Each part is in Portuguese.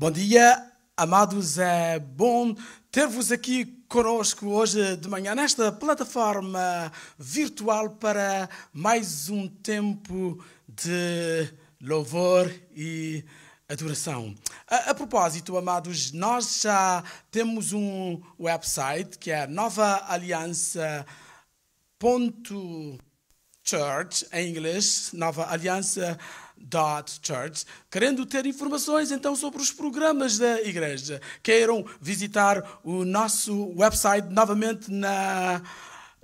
Bom dia, amados. É bom ter-vos aqui conosco hoje de manhã nesta plataforma virtual para mais um tempo de louvor e adoração. A propósito, amados, nós já temos um website que é novaaliança.church, em inglês, novaaliança.church. Querendo ter informações então sobre os programas da igreja, queiram visitar o nosso website novamente na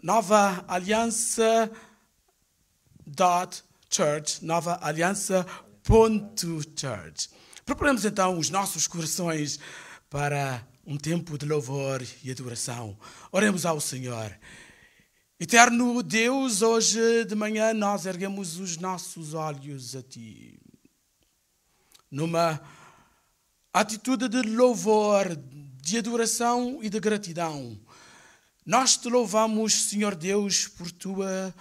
novaaliança.church, novaaliança.church. Preparemos então os nossos corações para um tempo de louvor e adoração. Oremos ao Senhor. Eterno Deus, hoje de manhã nós erguemos os nossos olhos a Ti. Numa atitude de louvor, de adoração e de gratidão. Nós Te louvamos, Senhor Deus, por Tua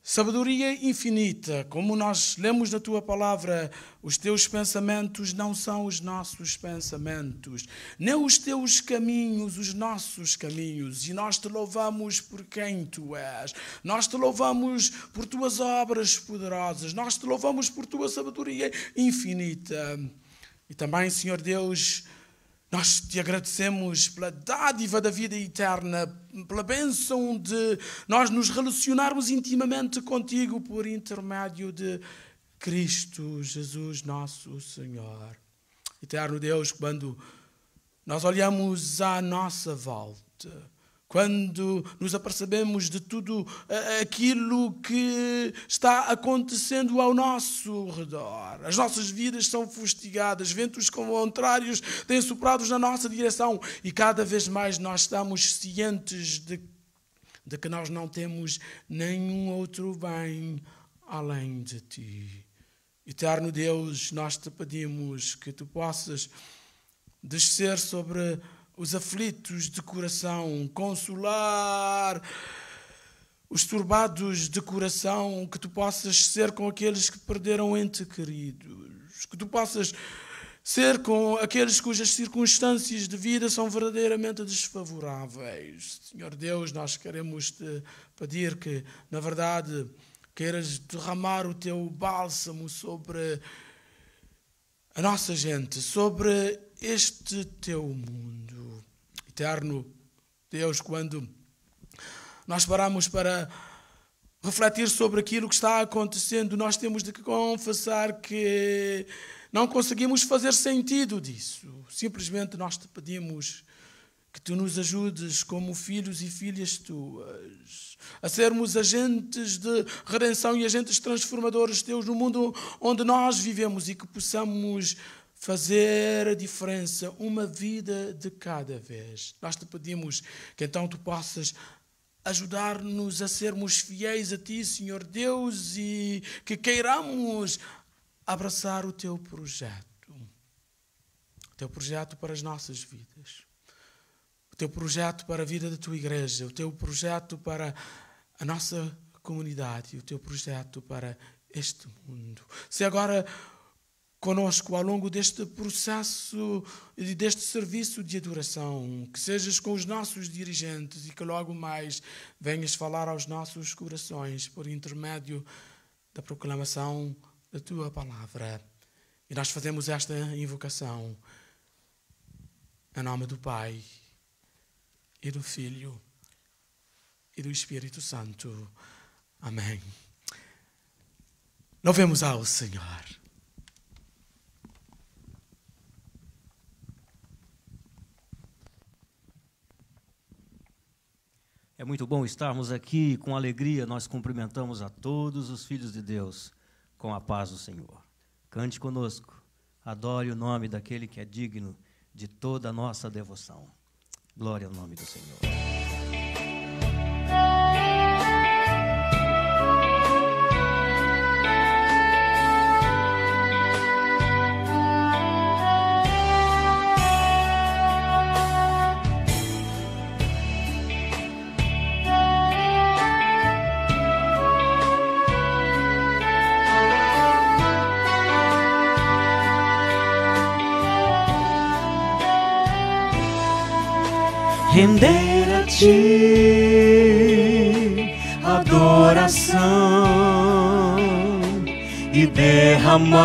sabedoria infinita. Como nós lemos na Tua palavra, os Teus pensamentos não são os nossos pensamentos, nem os Teus caminhos, os nossos caminhos. E nós Te louvamos por quem Tu és. Nós Te louvamos por Tuas obras poderosas. Nós Te louvamos por Tua sabedoria infinita. E também, Senhor Deus, nós Te agradecemos pela dádiva da vida eterna, pela bênção de nós nos relacionarmos intimamente contigo por intermédio de Cristo Jesus, nosso Senhor. Eterno Deus, quando nós olhamos à nossa volta, quando nos apercebemos de tudo aquilo que está acontecendo ao nosso redor, as nossas vidas são fustigadas, ventos contrários têm soprado na nossa direção e cada vez mais nós estamos cientes de que nós não temos nenhum outro bem além de Ti. Eterno Deus, nós Te pedimos que Tu possas descer sobre os aflitos de coração, consolar os turbados de coração, que Tu possas ser com aqueles que perderam entes queridos, que Tu possas ser com aqueles cujas circunstâncias de vida são verdadeiramente desfavoráveis. Senhor Deus, nós queremos Te pedir que, na verdade, queiras derramar o Teu bálsamo sobre a nossa gente, sobre este Teu mundo. Eterno Deus, quando nós paramos para refletir sobre aquilo que está acontecendo, nós temos de confessar que não conseguimos fazer sentido disso. Simplesmente nós Te pedimos que Tu nos ajudes como filhos e filhas Tuas a sermos agentes de redenção e agentes transformadores Teus no mundo onde nós vivemos e que possamos fazer a diferença, uma vida de cada vez. Nós Te pedimos que então Tu possas ajudar-nos a sermos fiéis a Ti, Senhor Deus, e que queiramos abraçar o Teu projeto para as nossas vidas, o Teu projeto para a vida da Tua igreja, o Teu projeto para a nossa comunidade, o Teu projeto para este mundo. Se agora conosco ao longo deste processo e deste serviço de adoração, que sejas com os nossos dirigentes e que logo mais venhas falar aos nossos corações por intermédio da proclamação da Tua palavra. E nós fazemos esta invocação em nome do Pai e do Filho e do Espírito Santo. Amém. Louvemos ao Senhor. É muito bom estarmos aqui com alegria. Nós cumprimentamos a todos os filhos de Deus com a paz do Senhor. Cante conosco, adore o nome daquele que é digno de toda a nossa devoção. Glória ao nome do Senhor. render a ti adoração e derramar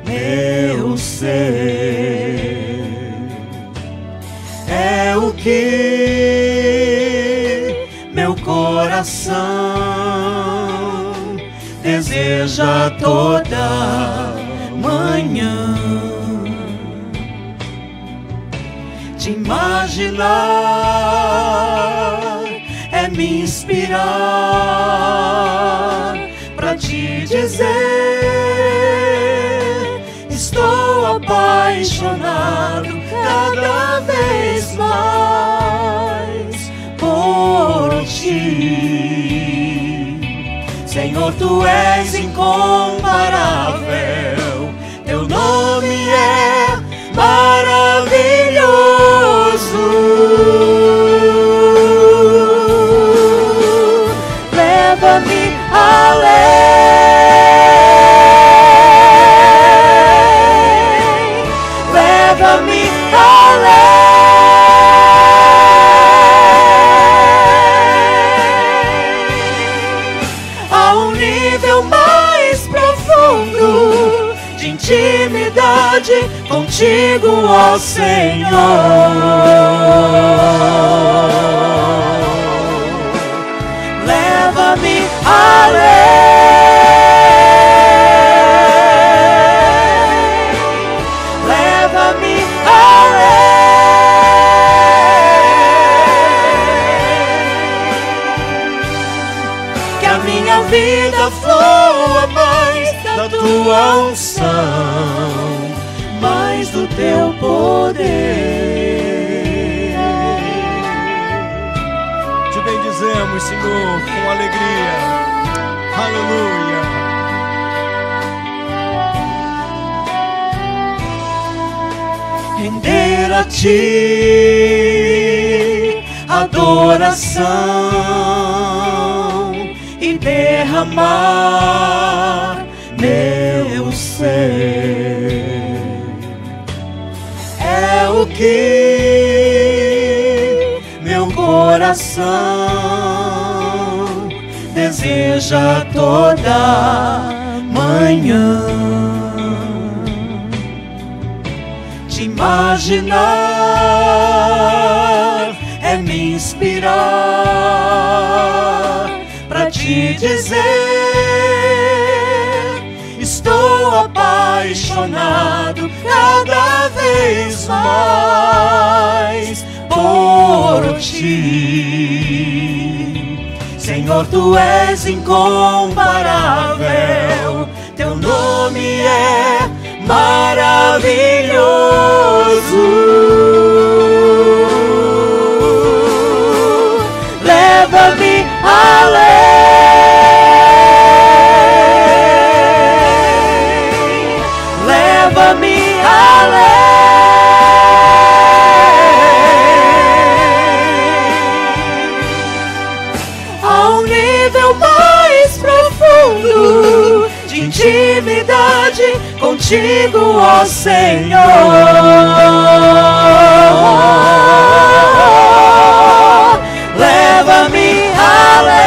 meu ser. É o que meu coração deseja toda manhã. Te imaginar é me inspirar pra te dizer: estou apaixonado cada vez mais por ti. Senhor, tu és incomparável, teu nome é maravilhoso. Leva-me além, leva-me além, a um nível mais profundo de intimidade contigo, ó Senhor. Leva-me além, leva-me além, que a minha vida flua mais da tua unção, mais do teu poder. Te bendizemos, Senhor, com alegria. Aleluia. Render a ti adoração e derramar meu ser. É o que meu coração deseja toda manhã. Te imaginar é me inspirar pra te dizer: estou apaixonado cada vez mais por ti. Senhor, tu és incomparável, teu nome é maravilhoso. Leva-me além, leva-me além, a um nível mais profundo de intimidade contigo, ó Senhor. Leva-me além,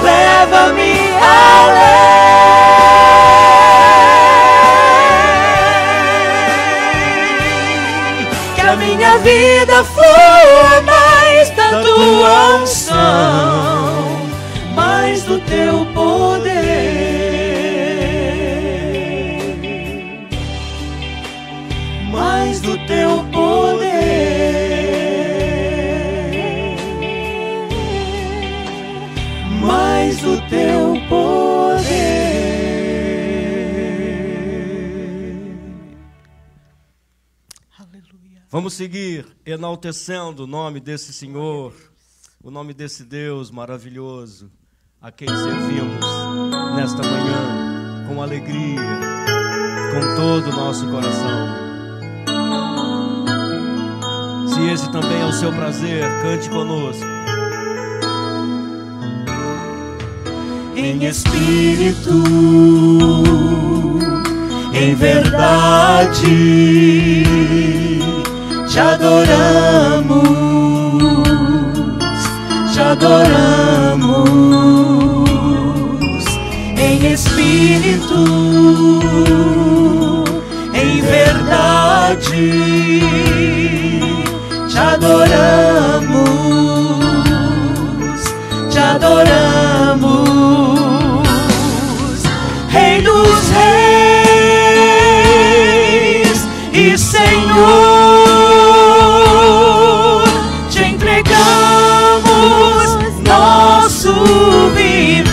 leva-me além, que a minha vida flua mais da tua unção, mais do teu poder, mais do teu poder, mais do teu poder. Aleluia. Vamos seguir enaltecendo o nome desse Senhor, o nome desse Deus maravilhoso, a quem servimos nesta manhã com alegria, com todo o nosso coração. Se esse também é o seu prazer, cante conosco. Em espírito, em verdade te adoramos, te adoramos em espírito, em verdade te adoramos, te adoramos, Rei dos Reis e Senhor, te entregamos nosso viver,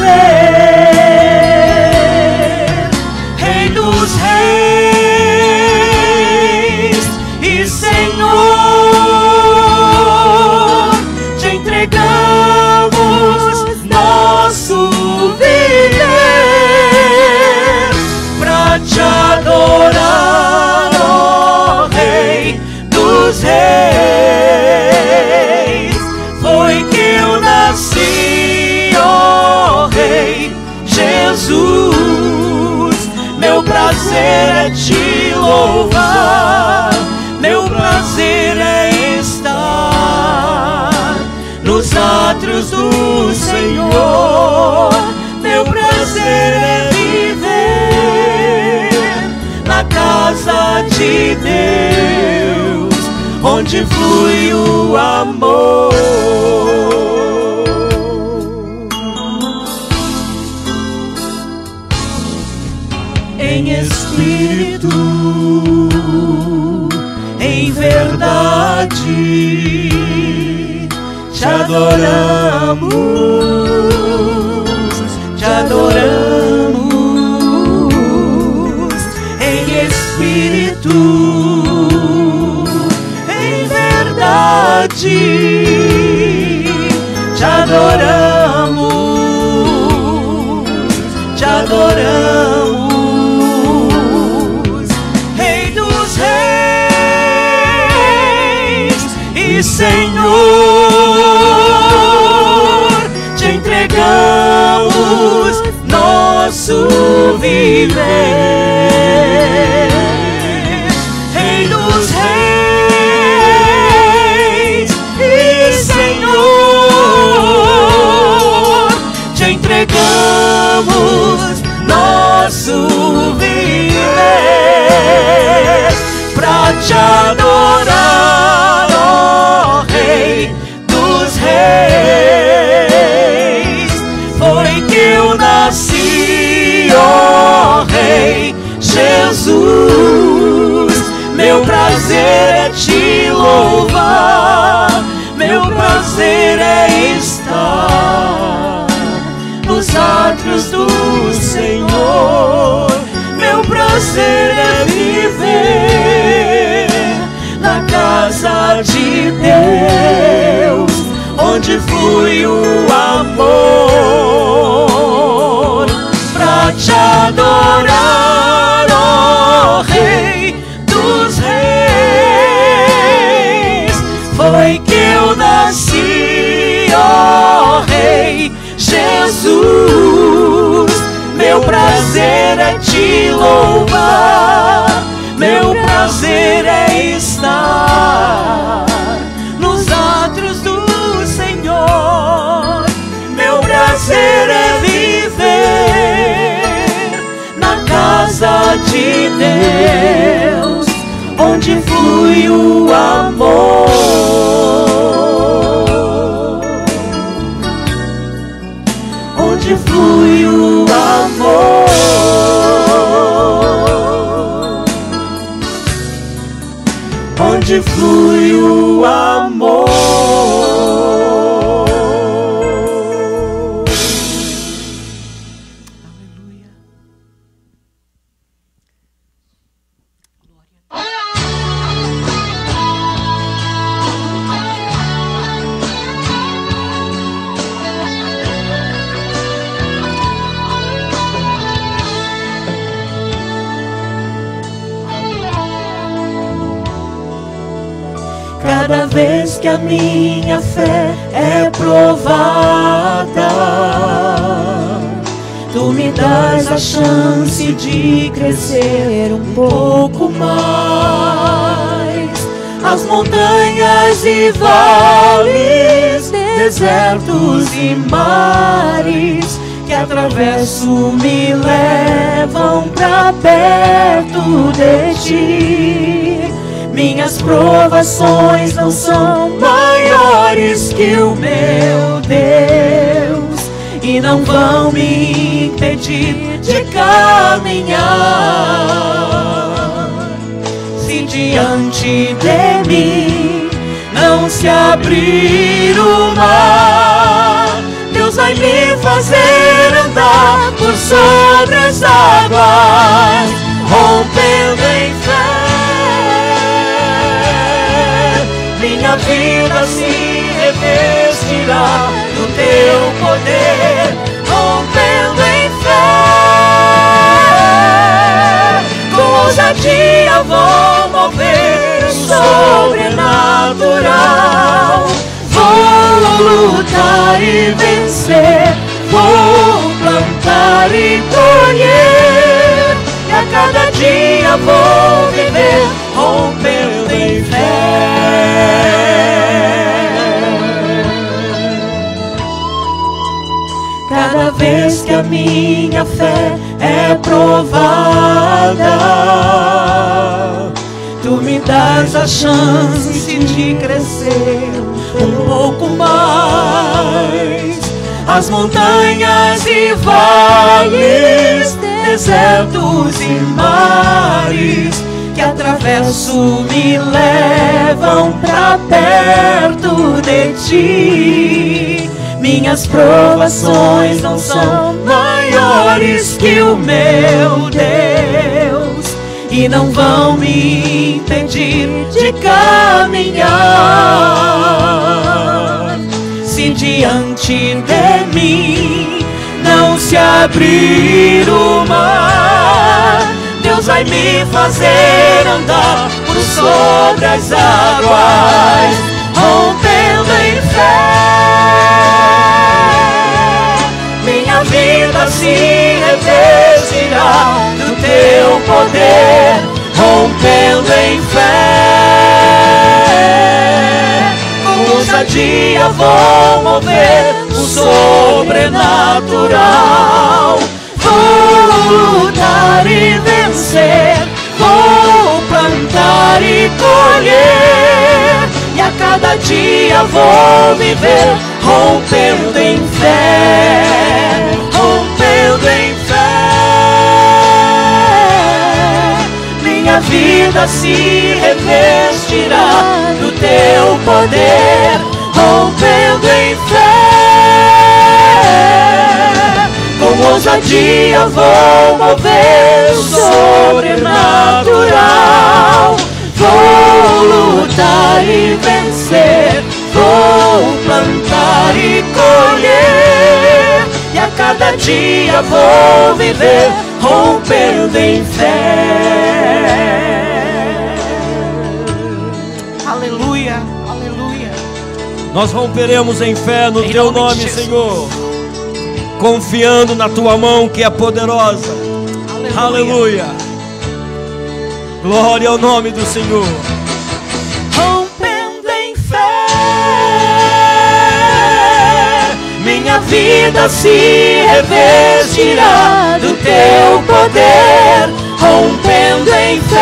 Rei dos Reis e Senhor, te entregamos nosso viver pra te adorar, ó Rei dos Reis. Foi que eu nasci, ó Rei Jesus. Meu prazer é te louvar, meu prazer é estar nos átrios do Senhor. Meu prazer é viver na casa de Deus, onde flui o amor. Em espírito, em verdade te adoramos, te adoramos em espírito, em verdade te adoramos, te adoramos, Rei dos Reis e Senhor, te entregamos nosso viver, Rei dos Reis e Senhor, te entregamos nosso viver pra te adorar, ó Rei dos Reis. Foi que eu nasci, ó Rei Jesus. Meu prazer é te louvar, meu prazer é estar nos átrios do Senhor. Meu prazer é viver na casa de Deus, onde flui o amor. Pra te adorar, ó Rei dos Reis, foi que eu nasci, ó Rei Jesus. Meu prazer é te louvar, meu prazer é estar nos átrios do Senhor. Meu prazer é viver na casa de Deus, onde flui o amor, onde flui o amor, onde flui o amor. Aleluia. Cada vez que a minha fé é provada, tu me dás das a chance de crescer um pouco mais. As montanhas e vales, desertos e mares que atravesso me levam pra perto de ti. Minhas provações não são maiores que o meu Deus e não vão me impedir de caminhar. Se diante de mim não se abrir o mar, Deus vai me fazer andar por sobre as águas, rompendo em fé. Minha vida se revestirá do teu poder, rompendo em fé. Com ousadia vou mover o sobrenatural. Vou lutar e vencer, vou plantar e colher, e a cada dia vou viver rompendo em fé. Cada vez que a minha fé é provada, tu me dás a chance de crescer um pouco mais. As montanhas e vales, desertos e mares que atravesso me levam pra perto de ti. Minhas provações não são maiores que o meu Deus e não vão me impedir de caminhar. Se diante de mim não se abrir o mar, Deus vai me fazer andar por sobre as águas, rompendo em fé. Minha vida se revestirá do teu poder, rompendo em fé. Com ousadia vou mover o sobrenatural. Vou lutar e vencer, vou plantar e colher, e a cada dia vou viver rompendo em fé, rompendo em fé. Minha vida se revestirá do teu poder, rompendo em fé. Com ousadia vou mover o sobrenatural. Vou lutar e vencer, vou plantar e colher, e a cada dia vou viver rompendo em fé. Aleluia, aleluia. Nós romperemos em fé no teu nome, Senhor, confiando na tua mão que é poderosa. Aleluia. Glória ao nome do Senhor. Rompendo em fé, minha vida se revestirá do teu poder, rompendo em fé.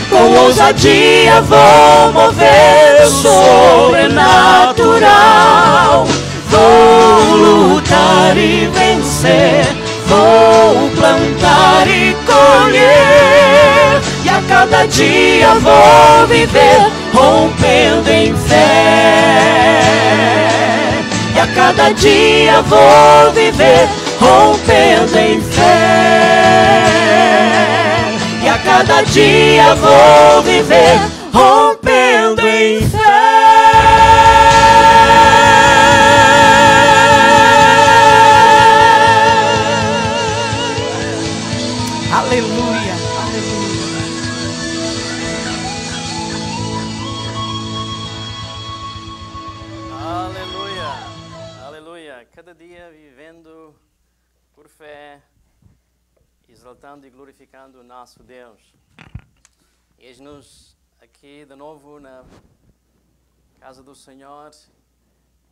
Com ousadia vou mover o sobrenatural. Vou lutar e vencer, vou plantar e colher, e a cada dia vou viver rompendo em fé. E a cada dia vou viver rompendo em fé. E a cada dia vou viver rompendo em fé. Aleluia, aleluia. Aleluia, aleluia. cada dia vivendo por fé, exaltando e glorificando o nosso Deus. Eis-nos aqui de novo na casa do Senhor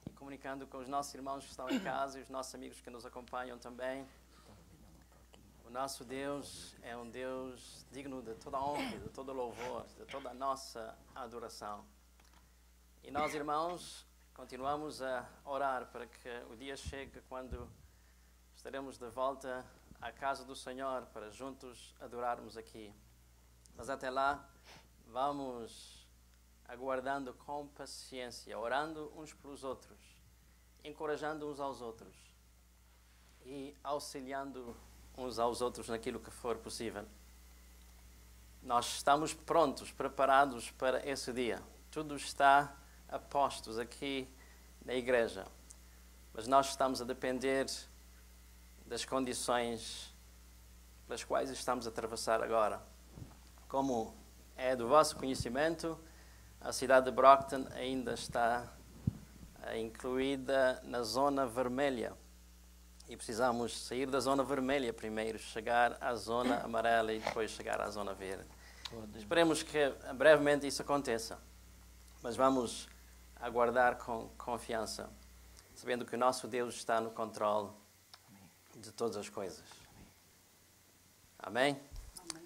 e comunicando com os nossos irmãos que estão em casa e os nossos amigos que nos acompanham também. O nosso Deus é um Deus digno de toda a honra, de todo o louvor, de toda a nossa adoração. E nós, irmãos, continuamos a orar para que o dia chegue quando estaremos de volta à casa do Senhor para juntos adorarmos aqui. Mas até lá, vamos aguardando com paciência, orando uns pelos outros, encorajando uns aos outros e auxiliando uns aos outros naquilo que for possível. Nós estamos prontos, preparados para esse dia. Tudo está a postos aqui na igreja. Mas nós estamos a depender das condições pelas quais estamos a atravessar agora. Como é do vosso conhecimento, a cidade de Brockton ainda está incluída na zona vermelha. E precisamos sair da zona vermelha primeiro, chegar à zona amarela e depois chegar à zona verde. Esperemos que brevemente isso aconteça. Mas vamos aguardar com confiança, sabendo que o nosso Deus está no controle de todas as coisas. Amém? Amém.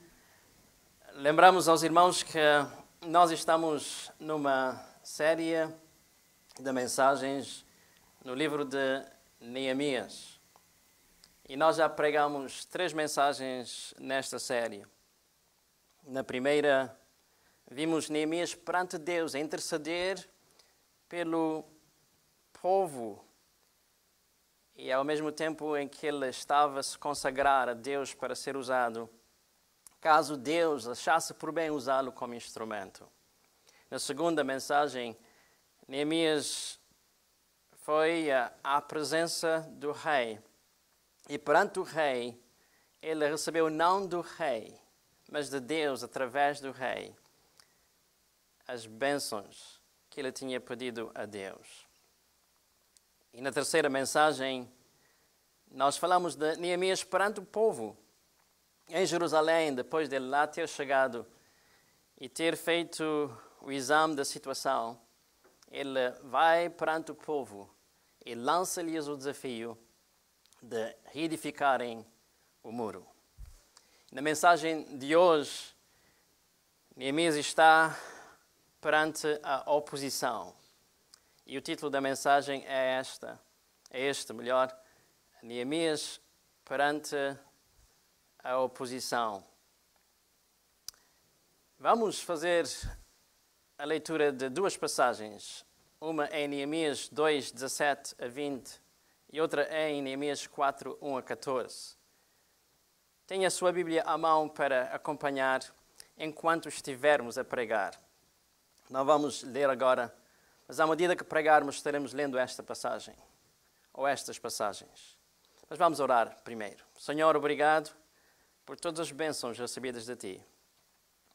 Lembramos aos irmãos que nós estamos numa série de mensagens no livro de Neemias. E nós já pregamos 3 mensagens nesta série. Na primeira, vimos Neemias perante Deus a interceder pelo povo e ao mesmo tempo em que ele estava a se consagrar a Deus para ser usado, caso Deus achasse por bem usá-lo como instrumento. Na segunda mensagem, Neemias foi à presença do rei. E perante o rei, ele recebeu não do rei, mas de Deus, através do rei, as bênçãos que ele tinha pedido a Deus. E na terceira mensagem, nós falamos de Neemias perante o povo. Em Jerusalém, depois de ele lá ter chegado e ter feito o exame da situação, ele vai perante o povo e lança-lhes o desafio de reedificarem o muro. Na mensagem de hoje, Neemias está perante a oposição. E o título da mensagem é este, Neemias perante a oposição. Vamos fazer a leitura de 2 passagens. Uma é em Neemias 2, 17 a 20 e outra é em Neemias 4, 1 a 14. Tenha a sua Bíblia à mão para acompanhar enquanto estivermos a pregar. Não vamos ler agora, mas à medida que pregarmos estaremos lendo esta passagem, ou estas passagens. Mas vamos orar primeiro. Senhor, obrigado por todas as bênçãos recebidas de Ti.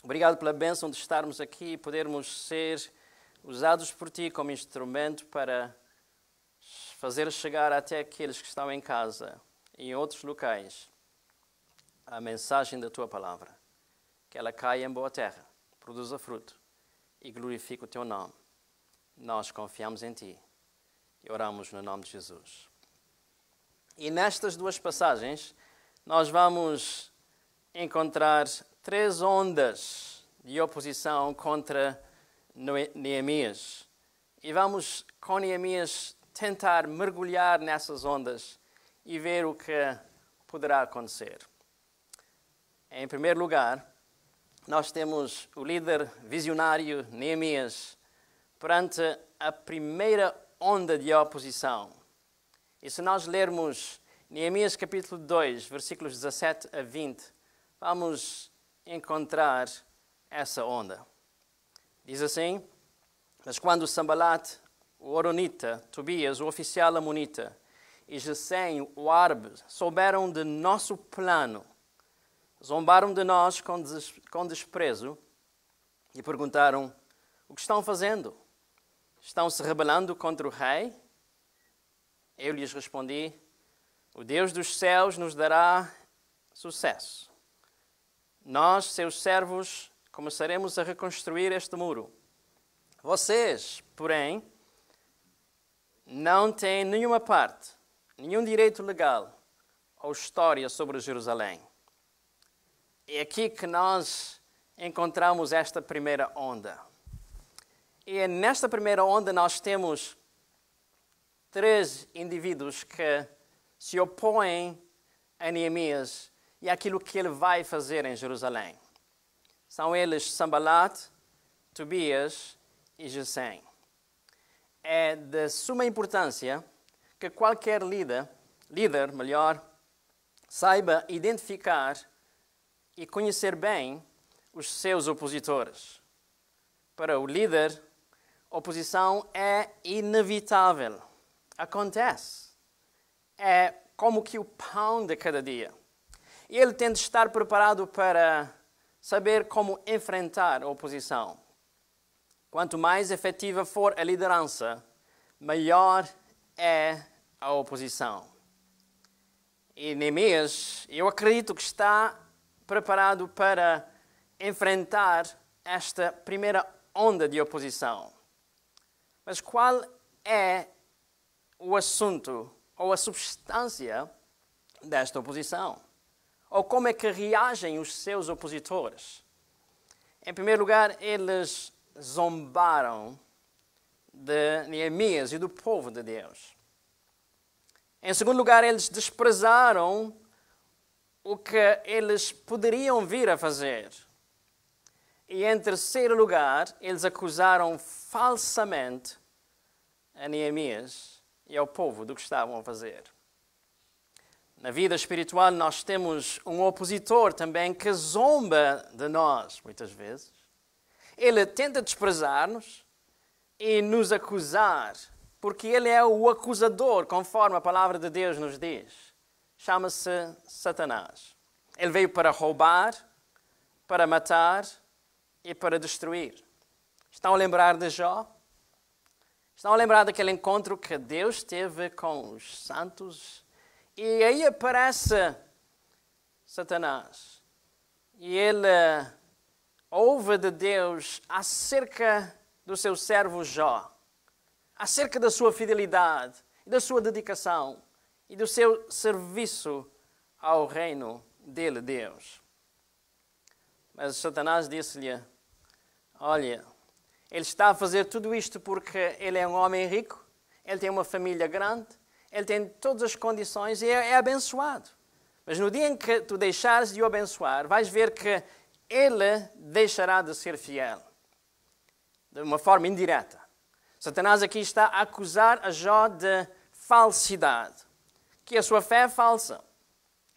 Obrigado pela bênção de estarmos aqui e podermos ser usados por Ti como instrumento para fazer chegar até aqueles que estão em casa e em outros locais a mensagem da Tua palavra. Que ela caia em boa terra, produza fruto e glorifique o Teu nome. Nós confiamos em Ti e oramos no nome de Jesus. E nestas 2 passagens, nós vamos encontrar 3 ondas de oposição contra Neemias. E vamos, com Neemias, tentar mergulhar nessas ondas e ver o que poderá acontecer. Em primeiro lugar, nós temos o líder visionário Neemias perante a primeira onda de oposição. E se nós lermos Neemias capítulo 2, versículos 17 a 20, vamos encontrar essa onda. Diz assim: Mas quando Sambalat, o Horonita, Tobias, o oficial amonita, e Gesem, o árabe, souberam de nosso plano, zombaram de nós com desprezo e perguntaram: o que estão fazendo? Estão se rebelando contra o rei? Eu lhes respondi: o Deus dos céus nos dará sucesso. Nós, seus servos, começaremos a reconstruir este muro. Vocês, porém, não têm nenhuma parte, nenhum direito legal ou história sobre Jerusalém. É aqui que nós encontramos esta primeira onda. E nesta primeira onda nós temos 3 indivíduos que se opõem a Neemias e àquilo que ele vai fazer em Jerusalém. São eles Sanbalat, Tobias e Gesem. É de suma importância que qualquer líder, saiba identificar e conhecer bem os seus opositores. Para o líder, oposição é inevitável. Acontece. É como que o pão de cada dia. E ele tem de estar preparado para saber como enfrentar a oposição. Quanto mais efetiva for a liderança, maior é a oposição. E Neemias, eu acredito que está preparado para enfrentar esta primeira onda de oposição. Mas qual é o assunto ou a substância desta oposição? Ou como é que reagem os seus opositores? Em primeiro lugar, eles zombaram de Neemias e do povo de Deus. Em segundo lugar, eles desprezaram o que eles poderiam vir a fazer. E em terceiro lugar, eles acusaram falsamente a Neemias e ao povo do que estavam a fazer. Na vida espiritual, nós temos um opositor também que zomba de nós, muitas vezes. Ele tenta desprezar-nos e nos acusar, porque ele é o acusador, conforme a palavra de Deus nos diz. Chama-se Satanás. Ele veio para roubar, para matar e para destruir. Estão a lembrar de Jó? Estão a lembrar daquele encontro que Deus teve com os santos? E aí aparece Satanás. E ele ouve de Deus acerca do seu servo Jó, acerca da sua fidelidade, da sua dedicação e do seu serviço ao reino dele, Deus. Mas Satanás disse-lhe: olha, ele está a fazer tudo isto porque ele é um homem rico, ele tem uma família grande, ele tem todas as condições e é abençoado. Mas no dia em que tu deixares de o abençoar, vais ver que ele deixará de ser fiel. De uma forma indireta. Satanás aqui está a acusar a Jó de falsidade. Que a sua fé é falsa.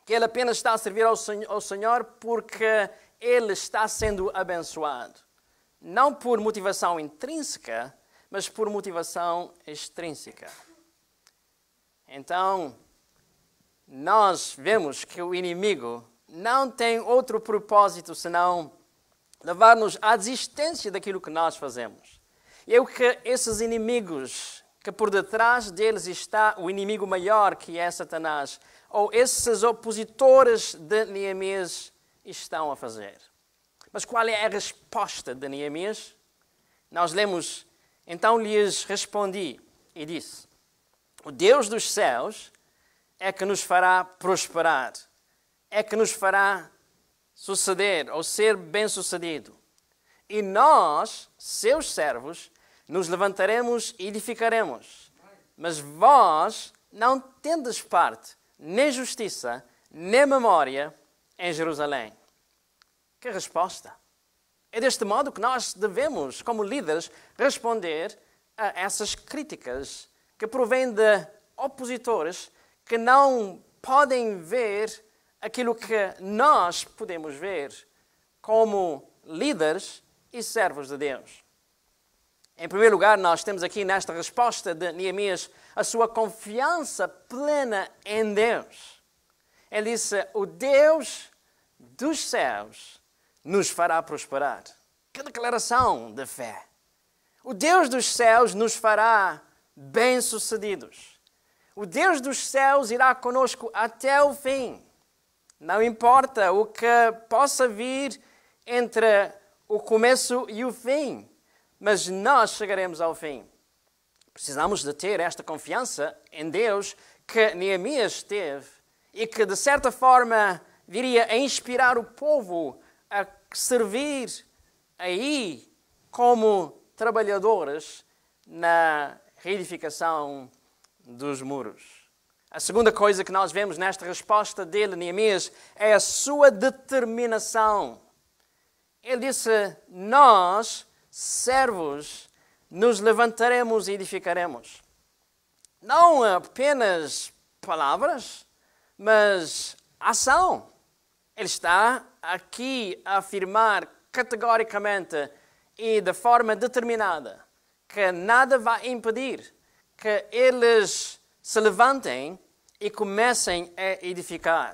Que ele apenas está a servir ao Senhor porque ele está sendo abençoado. Não por motivação intrínseca, mas por motivação extrínseca. Então, nós vemos que o inimigo não tem outro propósito senão levar-nos à desistência daquilo que nós fazemos. E é o que esses inimigos, que por detrás deles está o inimigo maior, que é Satanás, ou esses opositores de Neemias, estão a fazer. Mas qual é a resposta de Neemias? Nós lemos: então lhes respondi e disse: o Deus dos céus é que nos fará prosperar, é que nos fará suceder ou ser bem-sucedido. E nós, seus servos, nos levantaremos e edificaremos. Mas vós não tendes parte, nem justiça, nem memória em Jerusalém. Que resposta! É deste modo que nós devemos, como líderes, responder a essas críticas que provêm de opositores que não podem ver aquilo que nós podemos ver como líderes e servos de Deus. Em primeiro lugar, nós temos aqui nesta resposta de Neemias a sua confiança plena em Deus. Ele disse: o Deus dos céus nos fará prosperar. Que declaração de fé! O Deus dos céus nos fará bem-sucedidos. o Deus dos céus irá conosco até o fim. Não importa o que possa vir entre o começo e o fim, mas nós chegaremos ao fim. Precisamos de ter esta confiança em Deus que Neemias teve e que, de certa forma, viria a inspirar o povo a servir aí como trabalhadores na reedificação dos muros. A segunda coisa que nós vemos nesta resposta dele, Neemias, é a sua determinação. Ele disse: nós, servos, nos levantaremos e edificaremos. Não apenas palavras, mas ação. Ele está aqui a afirmar categoricamente e de forma determinada que nada vai impedir que eles se levantem e comecem a edificar.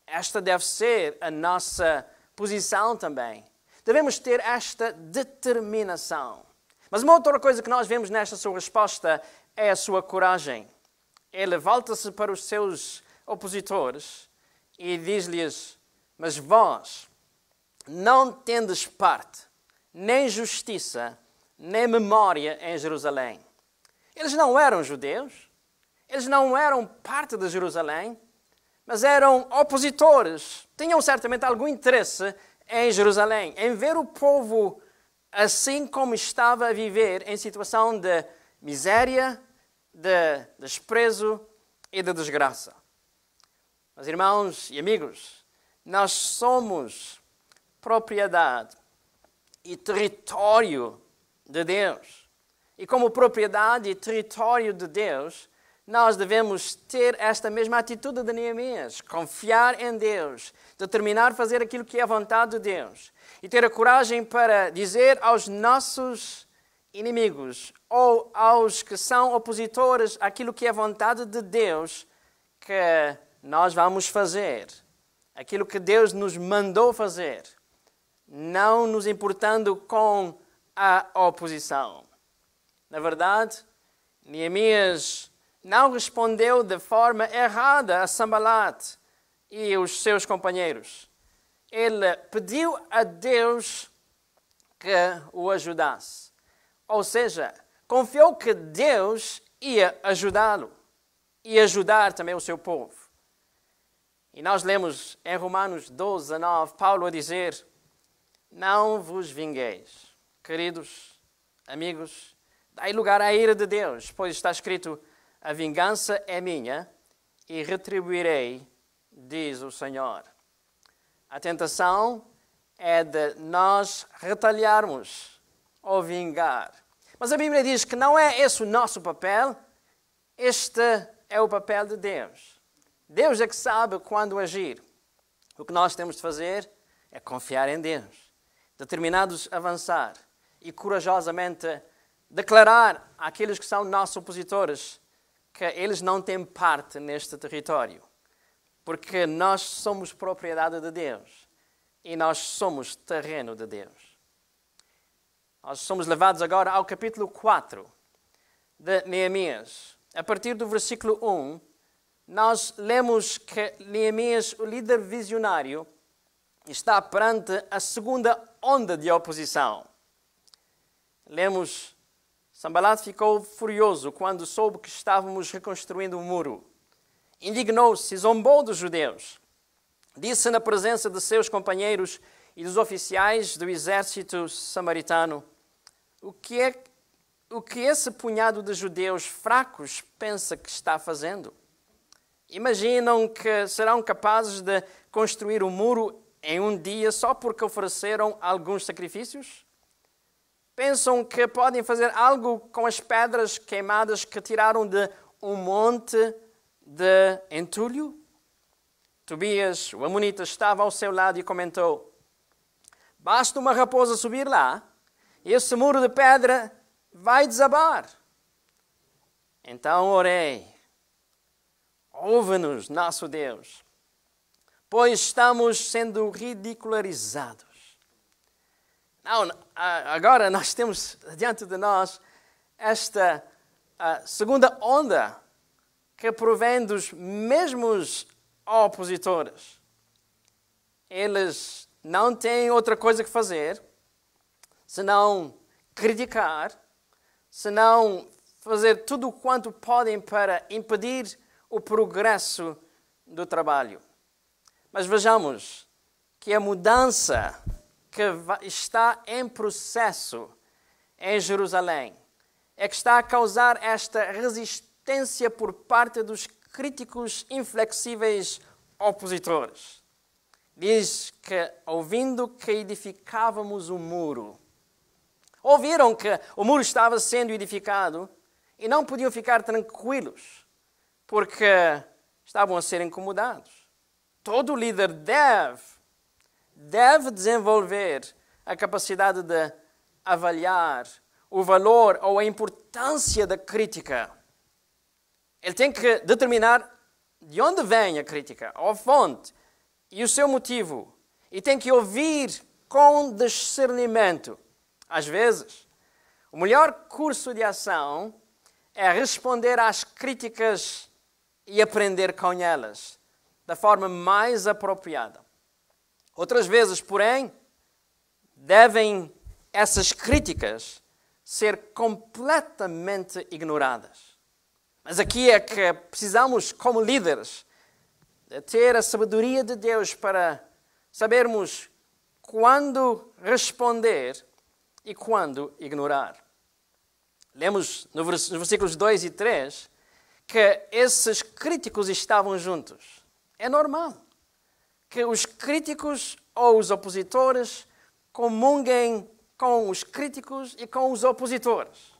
Esta deve ser a nossa posição também. Devemos ter esta determinação. Mas uma outra coisa que nós vemos nesta sua resposta é a sua coragem. Ele volta-se para os seus opositores e diz-lhes: mas vós não tendes parte, nem justiça, nem memória em Jerusalém. Eles não eram judeus, eles não eram parte de Jerusalém, mas eram opositores. Tinham certamente algum interesse em Jerusalém, em ver o povo assim como estava a viver, em situação de miséria, de desprezo e de desgraça. Mas, irmãos e amigos, nós somos propriedade e território de Deus. E como propriedade e território de Deus, nós devemos ter esta mesma atitude de Neemias, confiar em Deus, determinar fazer aquilo que é a vontade de Deus e ter a coragem para dizer aos nossos inimigos ou aos que são opositores àquilo que é a vontade de Deus, que nós vamos fazer aquilo que Deus nos mandou fazer, não nos importando com a oposição. Na verdade, Neemias não respondeu de forma errada a Sanbalat e os seus companheiros. Ele pediu a Deus que o ajudasse. Ou seja, confiou que Deus ia ajudá-lo e ajudar também o seu povo. E nós lemos em Romanos 12:9, Paulo a dizer: não vos vingueis, queridos amigos, dai lugar à ira de Deus, pois está escrito: a vingança é minha e retribuirei, diz o Senhor. A tentação é de nós retalharmos ou vingar. Mas a Bíblia diz que não é esse o nosso papel, este é o papel de Deus. Deus é que sabe quando agir. O que nós temos de fazer é confiar em Deus, determinados a avançar e corajosamente declarar àqueles que são nossos opositores que eles não têm parte neste território, porque nós somos propriedade de Deus e nós somos terreno de Deus. Nós somos levados agora ao capítulo 4 de Neemias. A partir do versículo 1, nós lemos que Neemias, o líder visionário, está perante a segunda onda de oposição. Lemos: Sanbalat ficou furioso quando soube que estávamos reconstruindo o muro. Indignou-se e zombou dos judeus. Disse na presença de seus companheiros e dos oficiais do exército samaritano: o que esse punhado de judeus fracos pensa que está fazendo? Imaginam que serão capazes de construir o muro em um dia só porque ofereceram alguns sacrifícios? Pensam que podem fazer algo com as pedras queimadas que tiraram de um monte de entulho? Tobias, o amonita, estava ao seu lado e comentou: basta uma raposa subir lá e esse muro de pedra vai desabar. Então orei: ouve-nos, nosso Deus, pois estamos sendo ridicularizados. Não, agora nós temos diante de nós esta segunda onda que provém dos mesmos opositores. Eles não têm outra coisa que fazer senão criticar, senão fazer tudo o quanto podem para impedir o progresso do trabalho. Mas vejamos que a mudança que está em processo em Jerusalém é que está a causar esta resistência por parte dos críticos inflexíveis opositores. Diz que, ouvindo que edificávamos o muro, ouviram que o muro estava sendo edificado e não podiam ficar tranquilos, porque estavam a ser incomodados. Todo líder deve desenvolver a capacidade de avaliar o valor ou a importância da crítica. Ele tem que determinar de onde vem a crítica, a fonte e o seu motivo. E tem que ouvir com discernimento. Às vezes, o melhor curso de ação é responder às críticas e aprender com elas da forma mais apropriada. Outras vezes, porém, devem essas críticas ser completamente ignoradas. Mas aqui é que precisamos, como líderes, de ter a sabedoria de Deus para sabermos quando responder e quando ignorar. Lemos nos versículos 2 e 3 que esses críticos estavam juntos. É normal que os críticos ou os opositores comunguem com os críticos e com os opositores.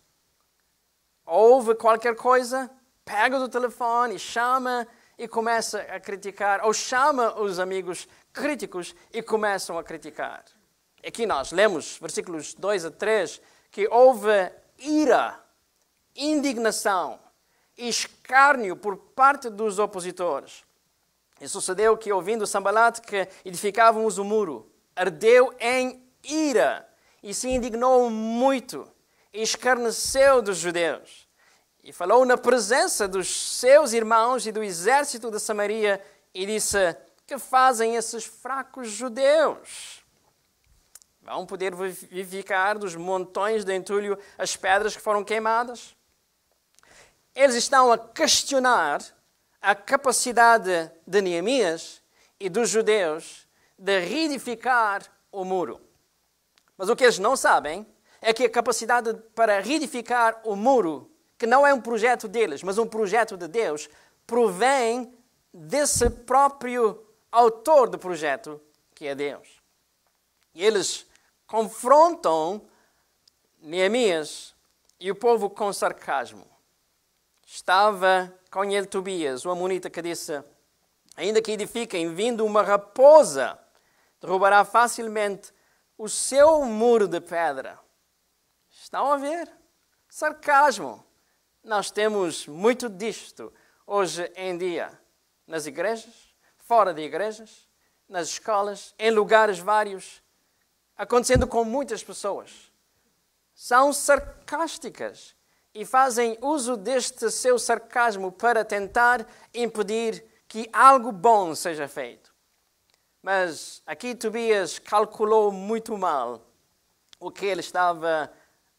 Ouve qualquer coisa, pega do telefone, chama e começa a criticar, ou chama os amigos críticos e começam a criticar. Aqui nós lemos, versículos 2 a 3, que houve ira, indignação e escárnio por parte dos opositores. E sucedeu que, ouvindo Sanbalat que edificávamos o muro, ardeu em ira e se indignou muito e escarneceu dos judeus. E falou na presença dos seus irmãos e do exército de Samaria e disse: que fazem esses fracos judeus? Vão poder vivificar dos montões de entulho as pedras que foram queimadas? Eles estão a questionar a capacidade de Neemias e dos judeus de reedificar o muro. Mas o que eles não sabem é que a capacidade para reedificar o muro, que não é um projeto deles, mas um projeto de Deus, provém desse próprio autor do projeto, que é Deus. E eles confrontam Neemias e o povo com sarcasmo. Estava com ele Tobias, o amonita, que disse: ainda que edifiquem, vindo uma raposa, derrubará facilmente o seu muro de pedra. Estão a ver? Sarcasmo. Nós temos muito disto hoje em dia, nas igrejas, fora de igrejas, nas escolas, em lugares vários, acontecendo com muitas pessoas. São sarcásticas e fazem uso deste seu sarcasmo para tentar impedir que algo bom seja feito. Mas aqui Tobias calculou muito mal o que ele estava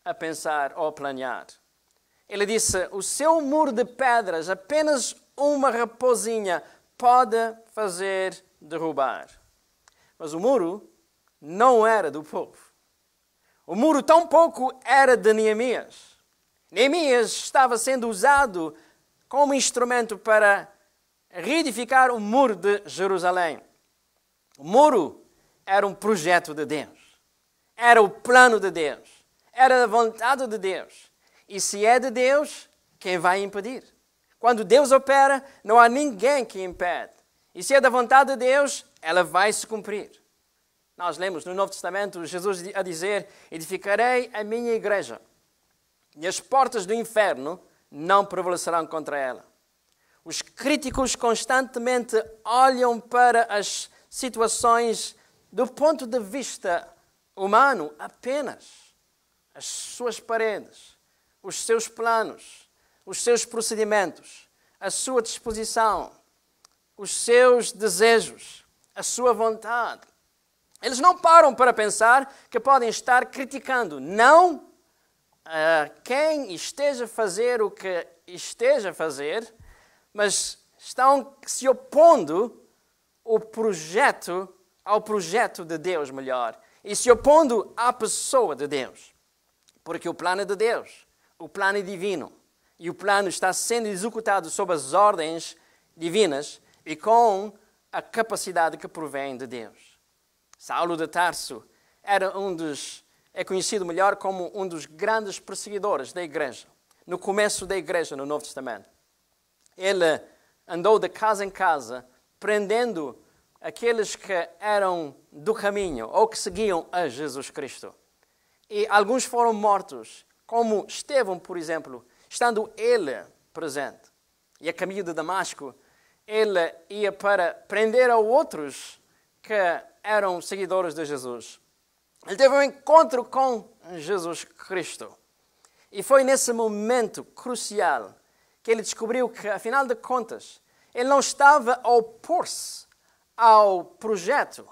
a pensar ou a planear. Ele disse: o seu muro de pedras, apenas uma raposinha pode fazer derrubar. Mas o muro não era do povo. O muro tampouco era de Neemias. Neemias estava sendo usado como instrumento para reedificar o muro de Jerusalém. O muro era um projeto de Deus. Era o plano de Deus. Era a vontade de Deus. E se é de Deus, quem vai impedir? Quando Deus opera, não há ninguém que impede. E se é da vontade de Deus, ela vai se cumprir. Nós lemos no Novo Testamento Jesus a dizer: edificarei a minha igreja, e as portas do inferno não prevalecerão contra ela. Os críticos constantemente olham para as situações do ponto de vista humano apenas. As suas paredes, os seus planos, os seus procedimentos, a sua disposição, os seus desejos, a sua vontade. Eles não param para pensar que podem estar criticando, não quem esteja a fazer o que esteja a fazer, mas estão se opondo ao projeto de Deus melhor, e se opondo à pessoa de Deus. Porque o plano é de Deus, o plano é divino, e o plano está sendo executado sob as ordens divinas e com a capacidade que provém de Deus. Saulo de Tarso é conhecido melhor como um dos grandes perseguidores da igreja, no começo da igreja no Novo Testamento. Ele andou de casa em casa, prendendo aqueles que eram do caminho ou que seguiam a Jesus Cristo. E alguns foram mortos, como Estevão, por exemplo, estando ele presente. E a caminho de Damasco, ele ia para prender a outros que eram seguidores de Jesus. Ele teve um encontro com Jesus Cristo. E foi nesse momento crucial que ele descobriu que, afinal de contas, ele não estava a opor-se ao projeto,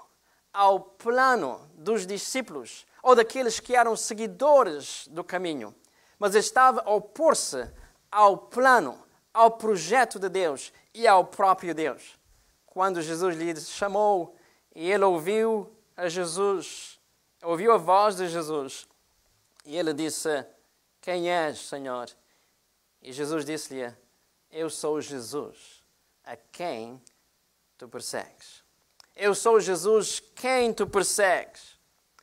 ao plano dos discípulos ou daqueles que eram seguidores do caminho, mas ele estava a opor-se ao plano, ao projeto de Deus e ao próprio Deus. Quando Jesus lhe chamou e ele ouviu a voz de Jesus, e ele disse: "Quem és, Senhor?" E Jesus disse-lhe: "Eu sou Jesus, a quem tu persegues." Eu sou Jesus, quem tu persegues.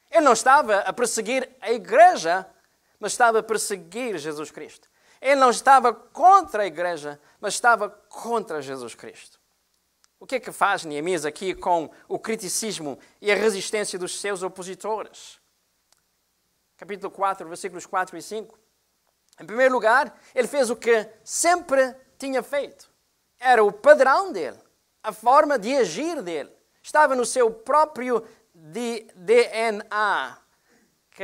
Ele não estava a perseguir a igreja, mas estava a perseguir Jesus Cristo. Ele não estava contra a igreja, mas estava contra Jesus Cristo. O que é que faz Neemias aqui com o criticismo e a resistência dos seus opositores? Capítulo 4, versículos 4 e 5. Em primeiro lugar, ele fez o que sempre tinha feito. Era o padrão dele, a forma de agir dele. Estava no seu próprio DNA que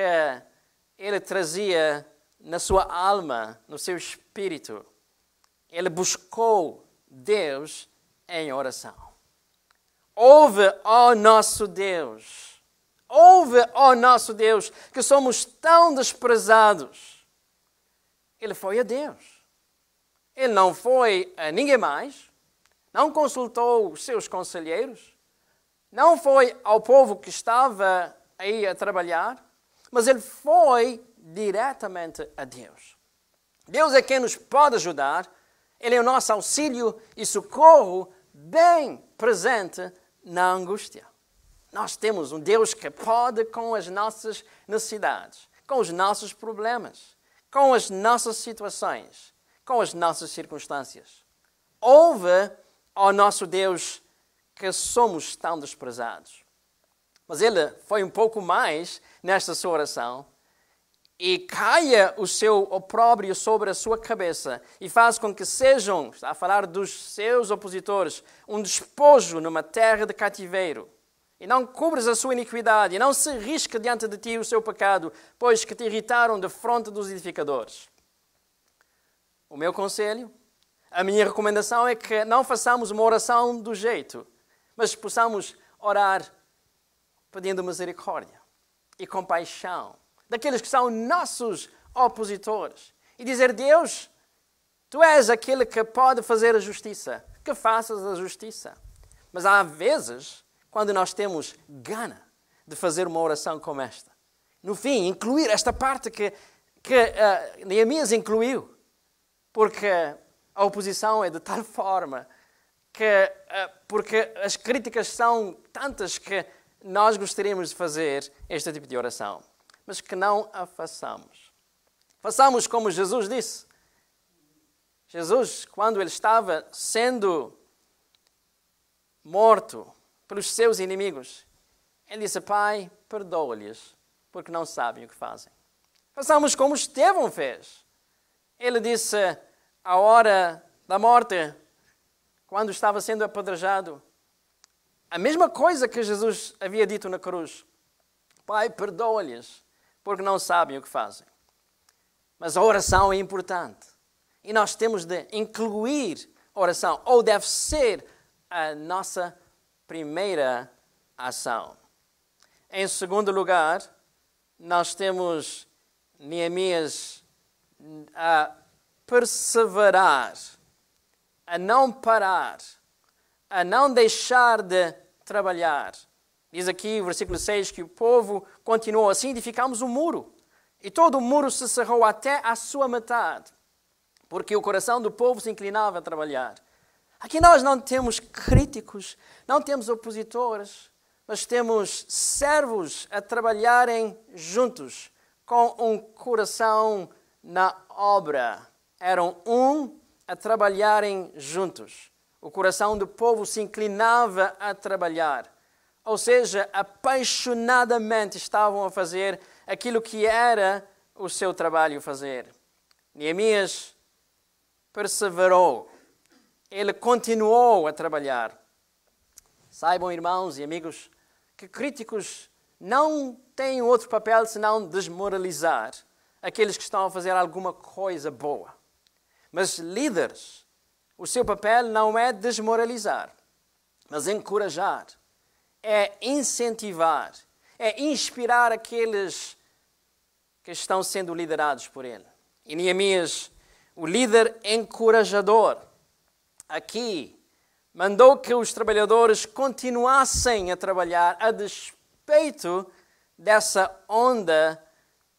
ele trazia na sua alma, no seu espírito. Ele buscou Deus em oração. Ouve, ó nosso Deus, que somos tão desprezados. Ele foi a Deus. Ele não foi a ninguém mais, não consultou os seus conselheiros, não foi ao povo que estava aí a trabalhar, mas ele foi diretamente a Deus. Deus é quem nos pode ajudar, Ele é o nosso auxílio e socorro bem presente na angústia. Nós temos um Deus que pode com as nossas necessidades, com os nossos problemas, com as nossas situações, com as nossas circunstâncias. Ouve ao nosso Deus que somos tão desprezados. Mas ele foi um pouco mais nesta sua oração e caia o seu opróbrio sobre a sua cabeça e faz com que sejam, está a falar dos seus opositores, um despojo numa terra de cativeiro. E não cubres a sua iniquidade, e não se risca diante de ti o seu pecado, pois que te irritaram de fronte dos edificadores. O meu conselho, a minha recomendação é que não façamos uma oração do jeito, mas possamos orar pedindo misericórdia e compaixão daqueles que são nossos opositores. E dizer: Deus, Tu és aquele que pode fazer a justiça, que faças a justiça. Mas há vezes quando nós temos gana de fazer uma oração como esta. No fim, incluir esta parte que Neemias incluiu, porque a oposição é de tal forma porque as críticas são tantas que nós gostaríamos de fazer este tipo de oração, mas que não a façamos. Façamos como Jesus disse. Jesus, quando ele estava sendo morto pelos seus inimigos, ele disse: Pai, perdoa-lhes, porque não sabem o que fazem. Façamos como Estevão fez. Ele disse, à hora da morte, quando estava sendo apedrejado, a mesma coisa que Jesus havia dito na cruz: Pai, perdoa-lhes, porque não sabem o que fazem. Mas a oração é importante. E nós temos de incluir oração, ou deve ser a nossa primeira ação. Em segundo lugar, nós temos Neemias a perseverar, a não parar, a não deixar de trabalhar. Diz aqui, versículo 6, que o povo continuou assim, edificamos um muro. E todo o muro se cerrou até a sua metade, porque o coração do povo se inclinava a trabalhar. Aqui nós não temos críticos, não temos opositores, mas temos servos a trabalharem juntos, com um coração na obra. Eram a trabalharem juntos. O coração do povo se inclinava a trabalhar. Ou seja, apaixonadamente estavam a fazer aquilo que era o seu trabalho fazer. Neemias perseverou. Ele continuou a trabalhar. Saibam, irmãos e amigos, que críticos não têm outro papel senão desmoralizar aqueles que estão a fazer alguma coisa boa. Mas líderes, o seu papel não é desmoralizar, mas encorajar, é incentivar, é inspirar aqueles que estão sendo liderados por ele. E Neemias, o líder encorajador, aqui mandou que os trabalhadores continuassem a trabalhar a despeito dessa onda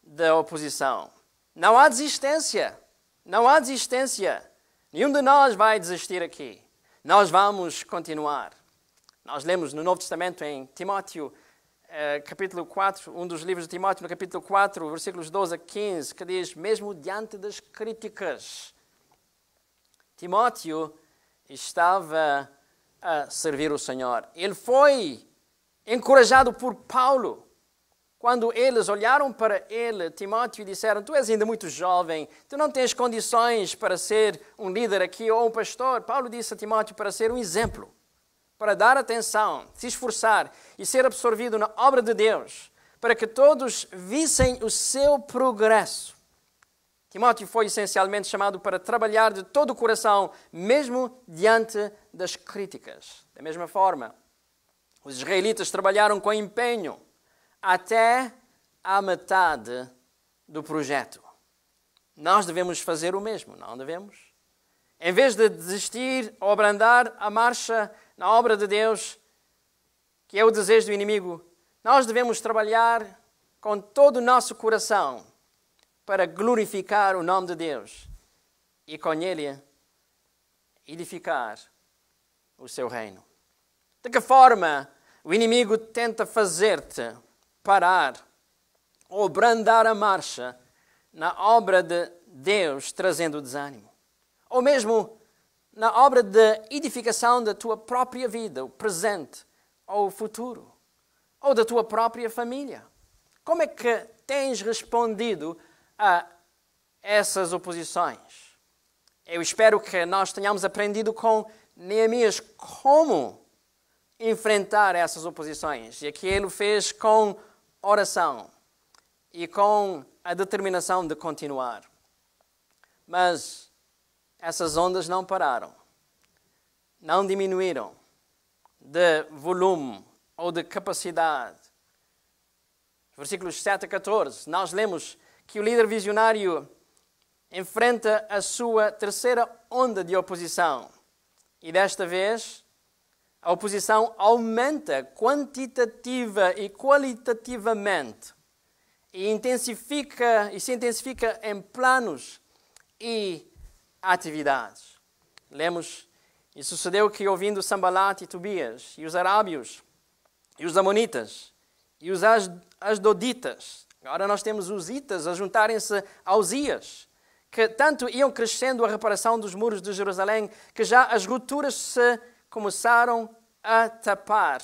da oposição. Não há desistência. Não há desistência. Nenhum de nós vai desistir aqui. Nós vamos continuar. Nós lemos no Novo Testamento em Timóteo, capítulo 4, um dos livros de Timóteo, no capítulo 4, versículos 12 a 15, que diz, mesmo diante das críticas, Timóteo estava a servir o Senhor. Ele foi encorajado por Paulo. Quando eles olharam para ele, Timóteo, e disseram, tu és ainda muito jovem, tu não tens condições para ser um líder aqui ou um pastor. Paulo disse a Timóteo para ser um exemplo, para dar atenção, se esforçar e ser absorvido na obra de Deus, para que todos vissem o seu progresso. Timóteo foi essencialmente chamado para trabalhar de todo o coração, mesmo diante das críticas. Da mesma forma, os israelitas trabalharam com empenho até a metade do projeto. Nós devemos fazer o mesmo, não devemos? Em vez de desistir ou abrandar a marcha na obra de Deus, que é o desejo do inimigo, nós devemos trabalhar com todo o nosso coração para glorificar o nome de Deus e com ele edificar o seu reino. De que forma o inimigo tenta fazer-te parar ou brandar a marcha na obra de Deus, trazendo desânimo? Ou mesmo na obra de edificação da tua própria vida, o presente ou o futuro, ou da tua própria família. Como é que tens respondido a essas oposições? Eu espero que nós tenhamos aprendido com Neemias como enfrentar essas oposições. E aqui ele fez com oração e com a determinação de continuar. Mas essas ondas não pararam, não diminuíram de volume ou de capacidade. Versículos 7 a 14, nós lemos que o líder visionário enfrenta a sua terceira onda de oposição. E desta vez, a oposição aumenta quantitativa e qualitativamente e se intensifica em planos e atividades. Lemos, e sucedeu que ouvindo Sambalat e Tobias, e os arábios, e os amonitas, e os asdoditas, agora nós temos os itas a juntarem-se aos ias, que tanto iam crescendo a reparação dos muros de Jerusalém, que já as rupturas se começaram a tapar.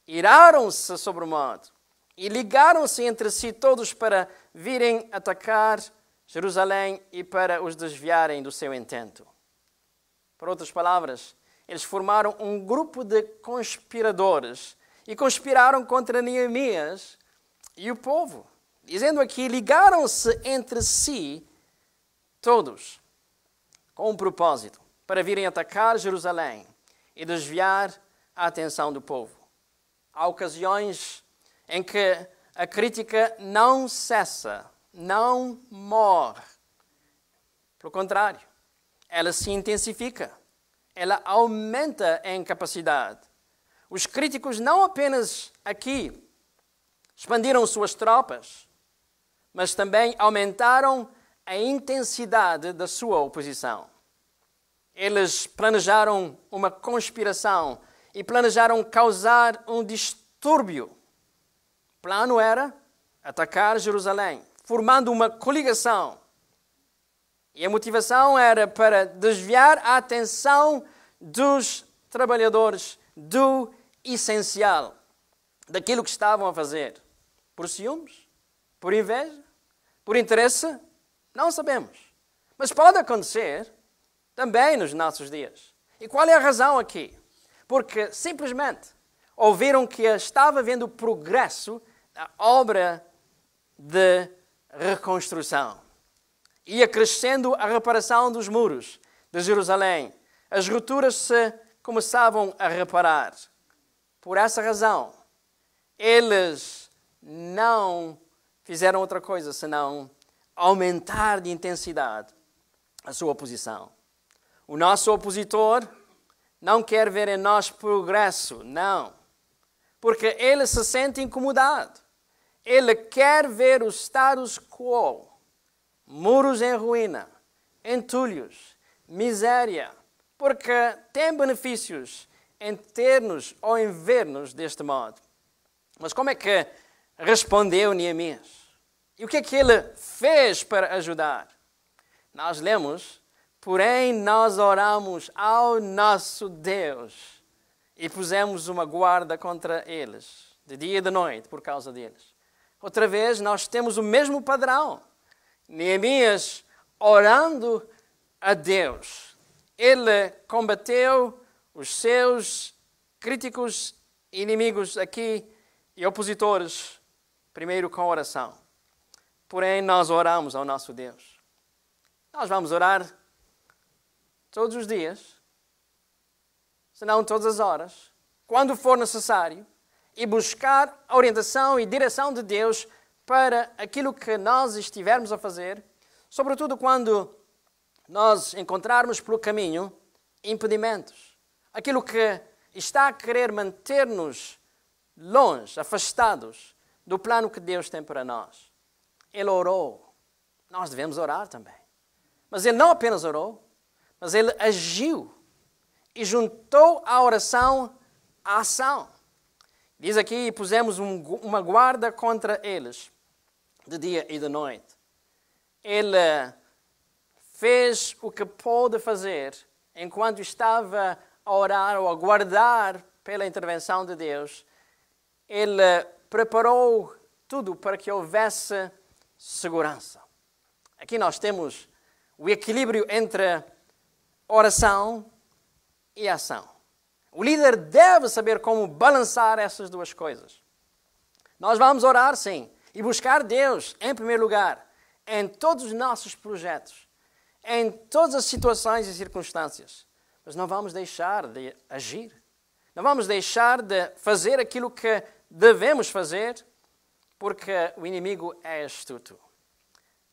Iraram-se sobre o modo, e ligaram-se entre si todos para virem atacar Jerusalém e para os desviarem do seu intento. Por outras palavras, eles formaram um grupo de conspiradores e conspiraram contra Neemias e o povo. Dizendo aqui, ligaram-se entre si todos com um propósito. para virem atacar Jerusalém e desviar a atenção do povo. Há ocasiões em que a crítica não cessa, não morre. Pelo contrário, ela se intensifica, ela aumenta em capacidade. Os críticos não apenas aqui expandiram suas tropas, mas também aumentaram a intensidade da sua oposição. Eles planejaram uma conspiração e planejaram causar um distúrbio. O plano era atacar Jerusalém, formando uma coligação. E a motivação era para desviar a atenção dos trabalhadores do essencial, daquilo que estavam a fazer. Por ciúmes? Por inveja? Por interesse? Não sabemos. Mas pode acontecer também nos nossos dias. E qual é a razão aqui? Porque simplesmente ouviram que estava havendo progresso na obra de reconstrução. Ia crescendo a reparação dos muros de Jerusalém. As rupturas se começavam a reparar. Por essa razão, eles não fizeram outra coisa senão aumentar de intensidade a sua oposição. O nosso opositor não quer ver em nós progresso, não. Porque ele se sente incomodado. Ele quer ver o status quo. Muros em ruína, entulhos, miséria. Porque tem benefícios em ter-nos ou em ver-nos deste modo. Mas como é que respondeu Neemias? E o que é que ele fez para ajudar? Nós lemos, porém nós oramos ao nosso Deus e pusemos uma guarda contra eles, de dia e de noite, por causa deles. Outra vez, nós temos o mesmo padrão. Neemias orando a Deus. Ele combateu os seus críticos, inimigos aqui e opositores, primeiro com oração. Porém, nós oramos ao nosso Deus. Nós vamos orar todos os dias, se não todas as horas, quando for necessário, e buscar a orientação e direção de Deus para aquilo que nós estivermos a fazer, sobretudo quando nós encontrarmos pelo caminho impedimentos. Aquilo que está a querer manter-nos longe, afastados do plano que Deus tem para nós. Ele orou. Nós devemos orar também. Mas ele não apenas orou, mas ele agiu e juntou a oração à ação. Diz aqui, pusemos uma guarda contra eles, de dia e de noite. Ele fez o que pôde fazer enquanto estava a orar ou a aguardar pela intervenção de Deus. Ele preparou tudo para que houvesse segurança. Aqui nós temos o equilíbrio entre oração e ação. O líder deve saber como balançar essas duas coisas. Nós vamos orar, sim, e buscar Deus em primeiro lugar, em todos os nossos projetos, em todas as situações e circunstâncias. Mas não vamos deixar de agir. Não vamos deixar de fazer aquilo que devemos fazer, porque o inimigo é astuto.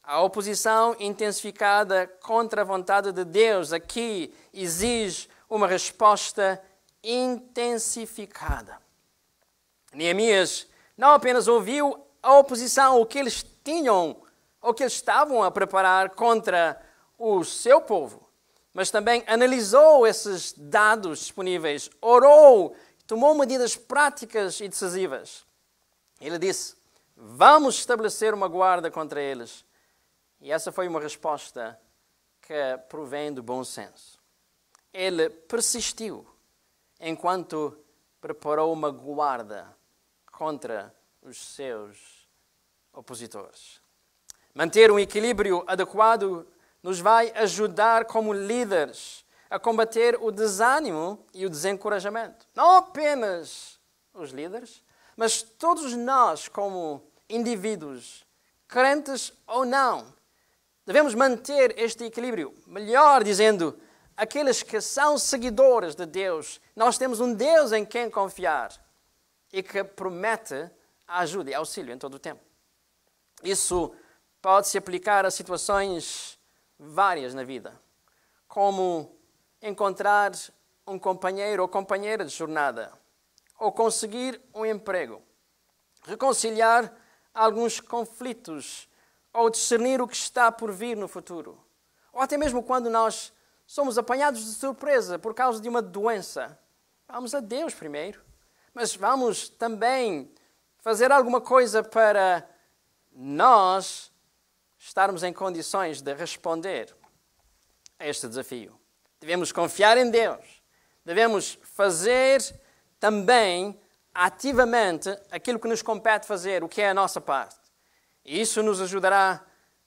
A oposição intensificada contra a vontade de Deus aqui exige uma resposta intensificada. Neemias não apenas ouviu a oposição, o que eles tinham, o que eles estavam a preparar contra o seu povo, mas também analisou esses dados disponíveis, orou, tomou medidas práticas e decisivas. Ele disse, vamos estabelecer uma guarda contra eles. E essa foi uma resposta que provém do bom senso. Ele persistiu enquanto preparou uma guarda contra os seus opositores. Manter um equilíbrio adequado nos vai ajudar como líderes a combater o desânimo e o desencorajamento. Não apenas os líderes, mas todos nós como indivíduos, crentes ou não, devemos manter este equilíbrio. Melhor dizendo, aqueles que são seguidores de Deus, nós temos um Deus em quem confiar e que promete a ajuda e auxílio em todo o tempo. Isso pode se aplicar a situações várias na vida, como encontrar um companheiro ou companheira de jornada, ou conseguir um emprego, reconciliar alguns conflitos, ou discernir o que está por vir no futuro. Ou até mesmo quando nós somos apanhados de surpresa por causa de uma doença. Vamos a Deus primeiro, mas vamos também fazer alguma coisa para nós estarmos em condições de responder a este desafio. Devemos confiar em Deus. Devemos fazer também ativamente aquilo que nos compete fazer, o que é a nossa parte. E isso nos ajudará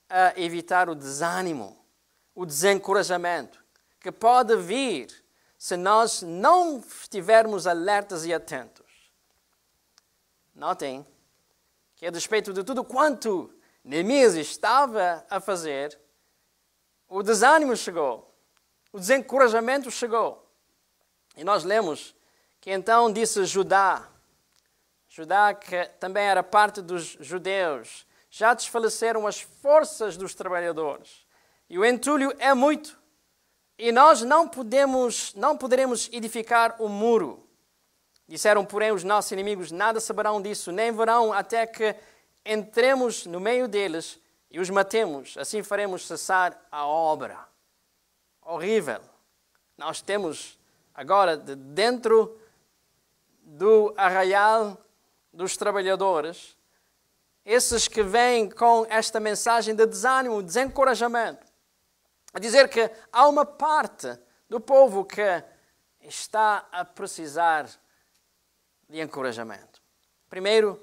a evitar o desânimo, o desencorajamento, que pode vir se nós não estivermos alertas e atentos. Notem que, a despeito de tudo quanto Neemias estava a fazer, o desânimo chegou, o desencorajamento chegou. E nós lemos que então disse Judá, que também era parte dos judeus, já desfaleceram as forças dos trabalhadores, e o entulho é muito, e nós não poderemos edificar o muro. Disseram, porém, os nossos inimigos, nada saberão disso, nem verão até que entremos no meio deles e os matemos. Assim faremos cessar a obra. Horrível. Nós temos agora, dentro do arraial dos trabalhadores, esses que vêm com esta mensagem de desânimo, desencorajamento, a dizer que há uma parte do povo que está a precisar de encorajamento. Primeiro,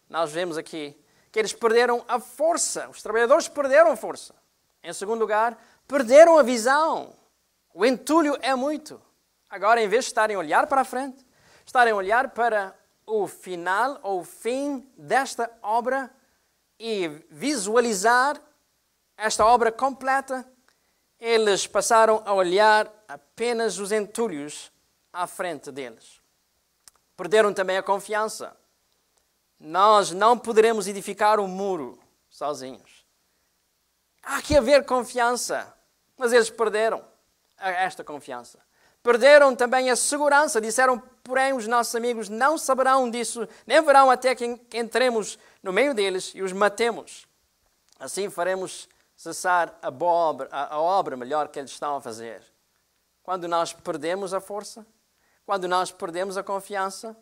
nós vemos aqui que eles perderam a força. Os trabalhadores perderam a força. Em segundo lugar, perderam a visão. O entulho é muito. Agora, em vez de estarem a olhar para a frente, estarem a olhar para o final ou o fim desta obra e visualizar esta obra completa, eles passaram a olhar apenas os entulhos à frente deles. Perderam também a confiança. Nós não poderemos edificar o muro sozinhos. Há que haver confiança, mas eles perderam esta confiança. Perderam também a segurança. Disseram, porém, os nossos amigos não saberão disso, nem verão até que entremos no meio deles e os matemos. Assim faremos cessar a obra melhor que eles estão a fazer. Quando nós perdemos a força, quando nós perdemos a confiança,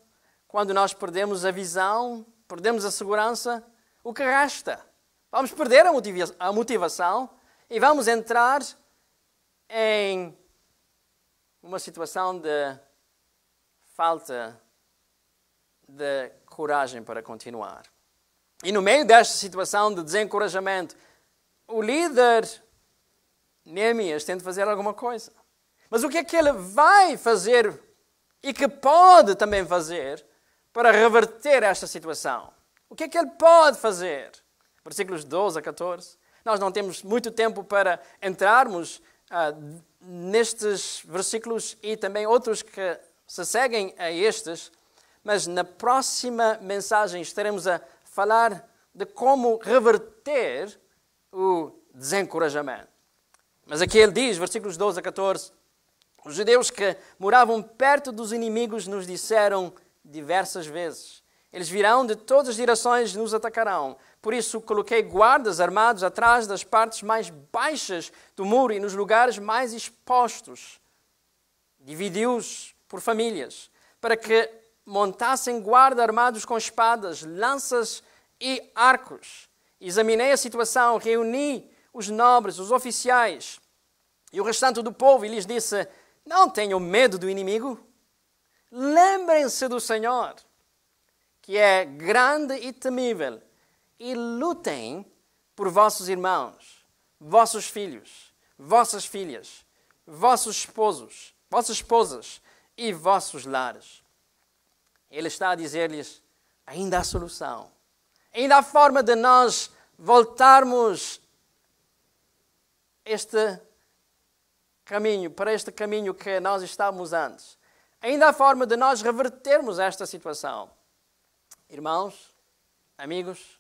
quando nós perdemos a visão, perdemos a segurança, o que resta? Vamos perder a motivação e vamos entrar em uma situação de falta de coragem para continuar. E no meio desta situação de desencorajamento, o líder Neemias tem de fazer alguma coisa. Mas o que é que ele vai fazer e que pode também fazer para reverter esta situação? O que é que ele pode fazer? Versículos 12 a 14. Nós não temos muito tempo para entrarmos nestes versículos e também outros que se seguem a estes, mas na próxima mensagem estaremos a falar de como reverter o desencorajamento. Mas aqui ele diz, versículos 12 a 14, os judeus que moravam perto dos inimigos nos disseram diversas vezes, eles virão de todas as direções e nos atacarão. Por isso coloquei guardas armados atrás das partes mais baixas do muro e nos lugares mais expostos. Dividi-os por famílias, para que montassem guarda armados com espadas, lanças e arcos. Examinei a situação, reuni os nobres, os oficiais e o restante do povo e lhes disse, não tenham medo do inimigo. Lembrem-se do Senhor, que é grande e temível, e lutem por vossos irmãos, vossos filhos, vossas filhas, vossos esposos, vossas esposas e vossos lares. Ele está a dizer-lhes, ainda há solução. Ainda há forma de nós voltarmos este caminho, para este caminho que nós estávamos antes. Ainda há forma de nós revertermos esta situação. Irmãos, amigos,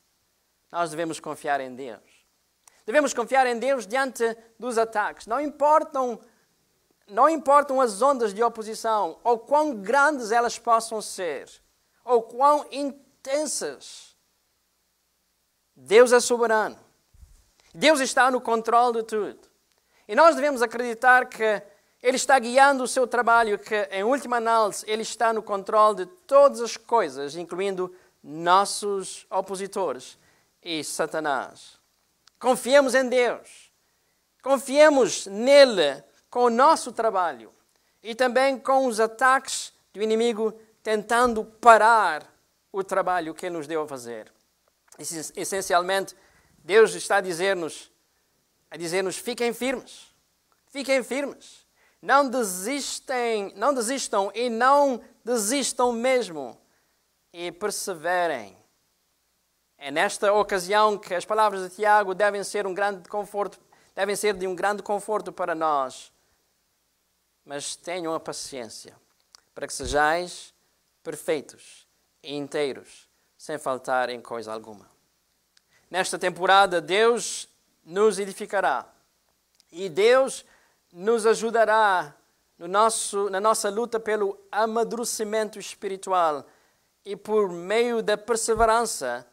nós devemos confiar em Deus. Devemos confiar em Deus diante dos ataques. Não importam as ondas de oposição, ou quão grandes elas possam ser, ou quão intensas. Deus é soberano. Deus está no controle de tudo. E nós devemos acreditar que Ele está guiando o seu trabalho, que, em última análise, Ele está no controle de todas as coisas, incluindo nossos opositores e Satanás. Confiemos em Deus. Confiemos nele com o nosso trabalho e também com os ataques do inimigo tentando parar o trabalho que Ele nos deu a fazer. Essencialmente, Deus está a dizer-nos, fiquem firmes. Fiquem firmes. Não desistam e não desistam mesmo. E perseverem. É nesta ocasião que as palavras de Tiago devem ser de um grande conforto para nós. Mas tenham a paciência para que sejais perfeitos e inteiros, sem faltar em coisa alguma. Nesta temporada, Deus nos edificará e Deus nos ajudará na nossa luta pelo amadurecimento espiritual e por meio da perseverança,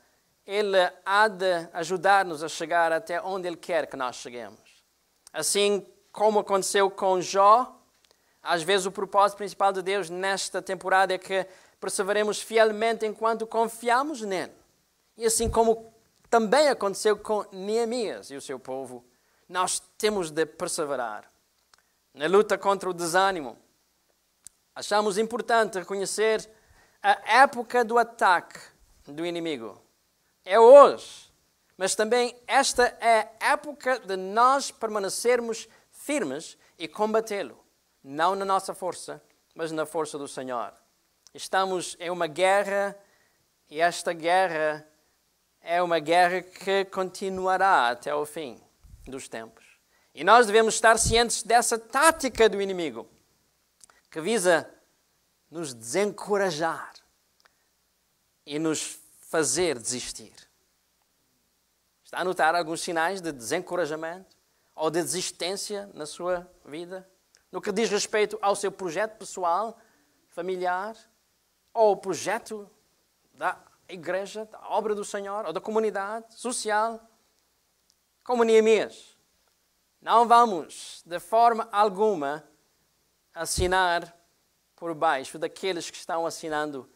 Ele há de ajudar-nos a chegar até onde Ele quer que nós cheguemos. Assim como aconteceu com Jó, às vezes o propósito principal de Deus nesta temporada é que perseveremos fielmente enquanto confiamos nele. E assim como também aconteceu com Neemias e o seu povo, nós temos de perseverar. Na luta contra o desânimo, achamos importante reconhecer a época do ataque do inimigo. É hoje, mas também esta é a época de nós permanecermos firmes e combatê-lo. Não na nossa força, mas na força do Senhor. Estamos em uma guerra e esta guerra é uma guerra que continuará até o fim dos tempos. E nós devemos estar cientes dessa tática do inimigo que visa nos desencorajar e nos fazer desistir. Está a notar alguns sinais de desencorajamento ou de desistência na sua vida? No que diz respeito ao seu projeto pessoal, familiar, ou o projeto da igreja, da obra do Senhor, ou da comunidade social, como Neemias. Não vamos, de forma alguma, assinar por baixo daqueles que estão assinando,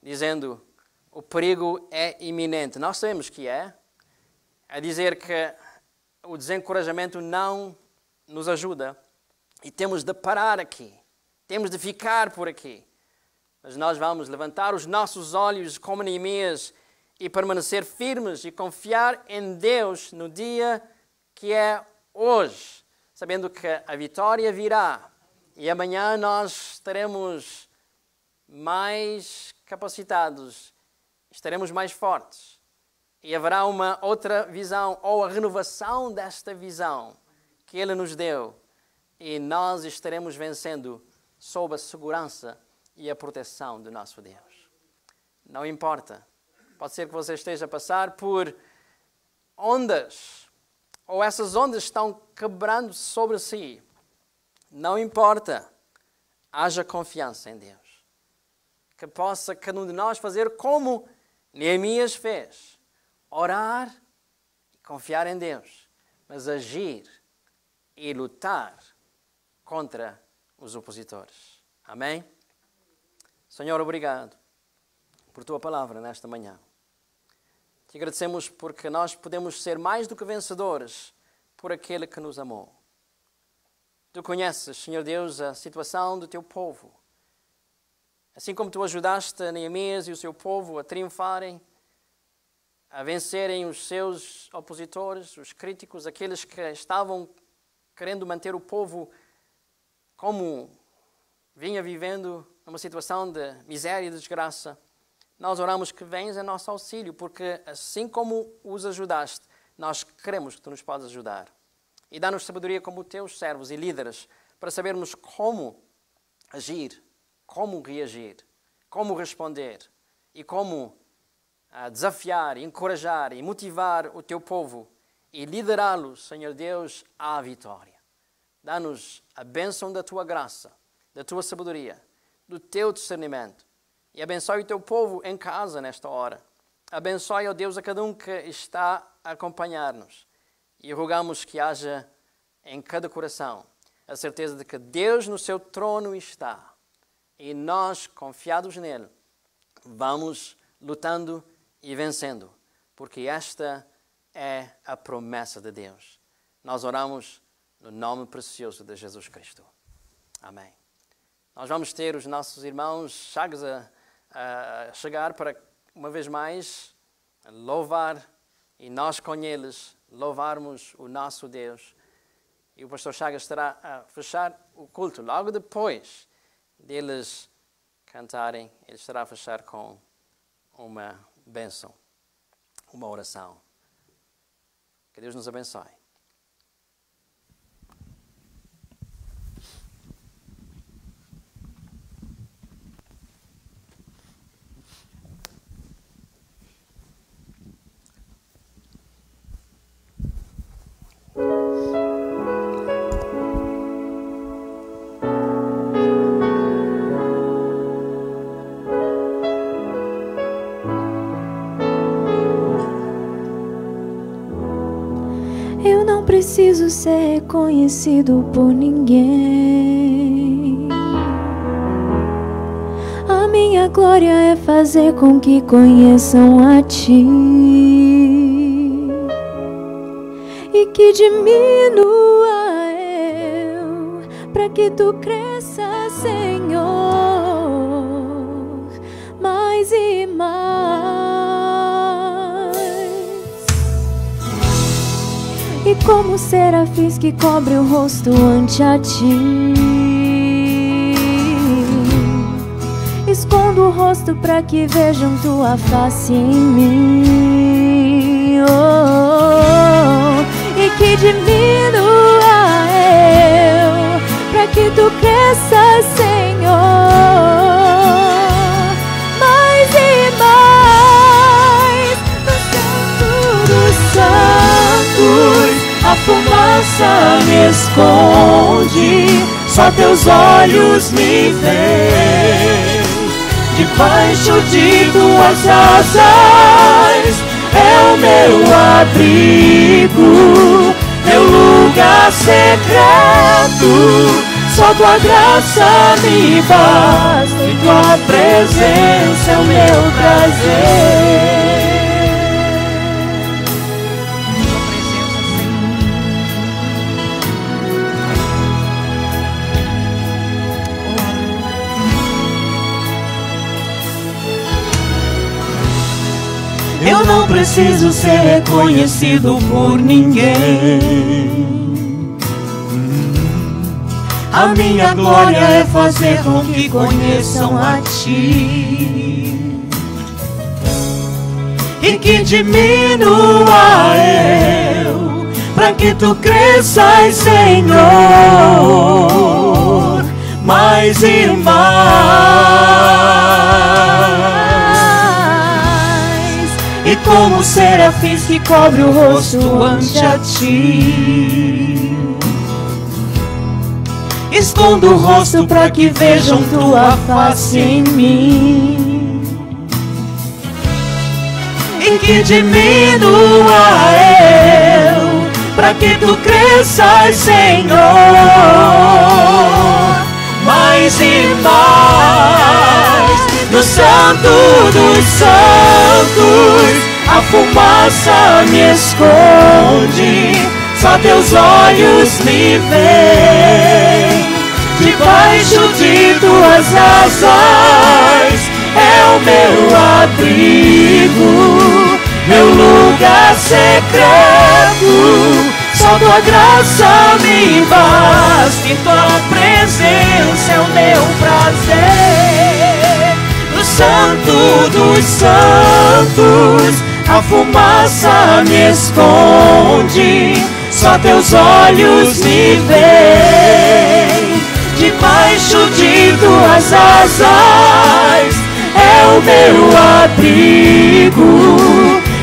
dizendo o perigo é iminente. Nós sabemos que é. É dizer que o desencorajamento não nos ajuda. E temos de parar aqui. Temos de ficar por aqui. Mas nós vamos levantar os nossos olhos como Neemias e permanecer firmes e confiar em Deus no dia que é hoje, sabendo que a vitória virá e amanhã nós estaremos mais capacitados, estaremos mais fortes e haverá uma outra visão ou a renovação desta visão que Ele nos deu e nós estaremos vencendo sob a segurança e a proteção do nosso Deus. Não importa. Pode ser que você esteja a passar por ondas, ou essas ondas estão quebrando sobre si. Não importa. Haja confiança em Deus. Que possa cada um de nós fazer como Neemias fez. Orar e confiar em Deus. Mas agir e lutar contra os opositores. Amém? Senhor, obrigado por Tua palavra nesta manhã. Te agradecemos porque nós podemos ser mais do que vencedores por aquele que nos amou. Tu conheces, Senhor Deus, a situação do Teu povo. Assim como Tu ajudaste Neemias e o seu povo a triunfarem, a vencerem os seus opositores, os críticos, aqueles que estavam querendo manter o povo como vinha vivendo numa situação de miséria e desgraça. Nós oramos que venhas em nosso auxílio, porque assim como os ajudaste, nós queremos que Tu nos possas ajudar. E dá-nos sabedoria como Teus servos e líderes para sabermos como agir, como reagir, como responder e como desafiar, encorajar e motivar o teu povo e liderá-los, Senhor Deus, à vitória. Dá-nos a bênção da tua graça, da tua sabedoria, do teu discernimento. E abençoe o teu povo em casa nesta hora. Abençoe, ó Deus, a cada um que está a acompanhar-nos. E rogamos que haja em cada coração a certeza de que Deus no seu trono está. E nós, confiados nele, vamos lutando e vencendo. Porque esta é a promessa de Deus. Nós oramos no nome precioso de Jesus Cristo. Amém. Nós vamos ter os nossos irmãos Chagas a chegar para, uma vez mais, louvar e nós com eles louvarmos o nosso Deus. E o pastor Chagas estará a fechar o culto. Logo depois deles cantarem, ele estará a fechar com uma bênção, uma oração. Que Deus nos abençoe. Eu não preciso ser reconhecido por ninguém. A minha glória é fazer com que conheçam a Ti e que diminua eu, para que Tu cresças, Senhor, mais e mais. E como serafins que cobre o rosto ante a Ti, escondo o rosto para que vejam Tua face em mim. E que diminua eu, para que Tu cresças, Senhor, mais e mais. No Santo dos Santos a fumaça me esconde, só Teus olhos me veem. Debaixo de Tuas asas é o meu abrigo, meu lugar secreto. Só Tua graça me basta e Tua presença é o meu prazer. Eu não preciso ser reconhecido por ninguém. A minha glória é fazer com que conheçam a Ti e que diminua eu, para que Tu cresças, Senhor, mais e mais. E como serafins que cobre o rosto ante a Ti, escondo o rosto para que vejam Tua face em mim. E que diminua eu, para que Tu cresças, Senhor, mais e mais. No Santo dos Santos a fumaça me esconde, só Teus olhos me veem. Debaixo de Tuas asas é o meu abrigo, meu lugar secreto. Só Tua graça me basta e Tua presença é o meu prazer. No Santo dos Santos a fumaça me esconde, só Teus olhos me veem. Debaixo de tuas asas é o meu abrigo,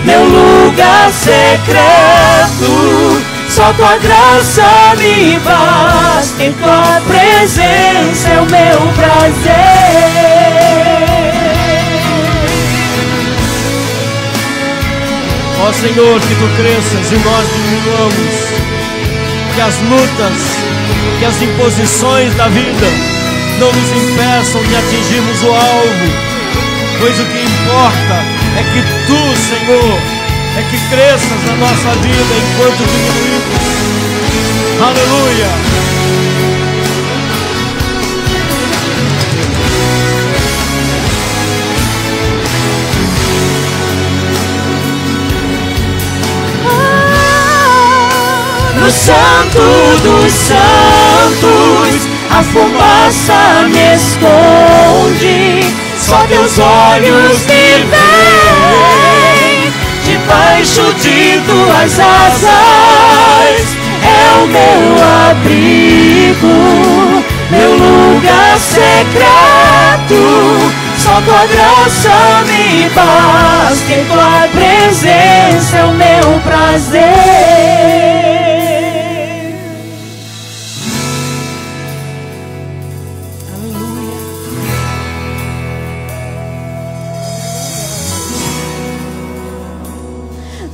meu lugar secreto. Só tua graça me basta, em tua presença é o meu prazer. Ó Senhor, que tu cresças e nós diminuamos, que as lutas, que as imposições da vida não nos impeçam de atingirmos o alvo, pois o que importa é que tu, Senhor, é que cresças na nossa vida enquanto diminuímos. Aleluia! No santo dos santos, a fumaça me esconde, só teus olhos me veem. Debaixo de tuas asas é o meu abrigo, meu lugar secreto. Só tua graça me basta, em tua presença é o meu prazer.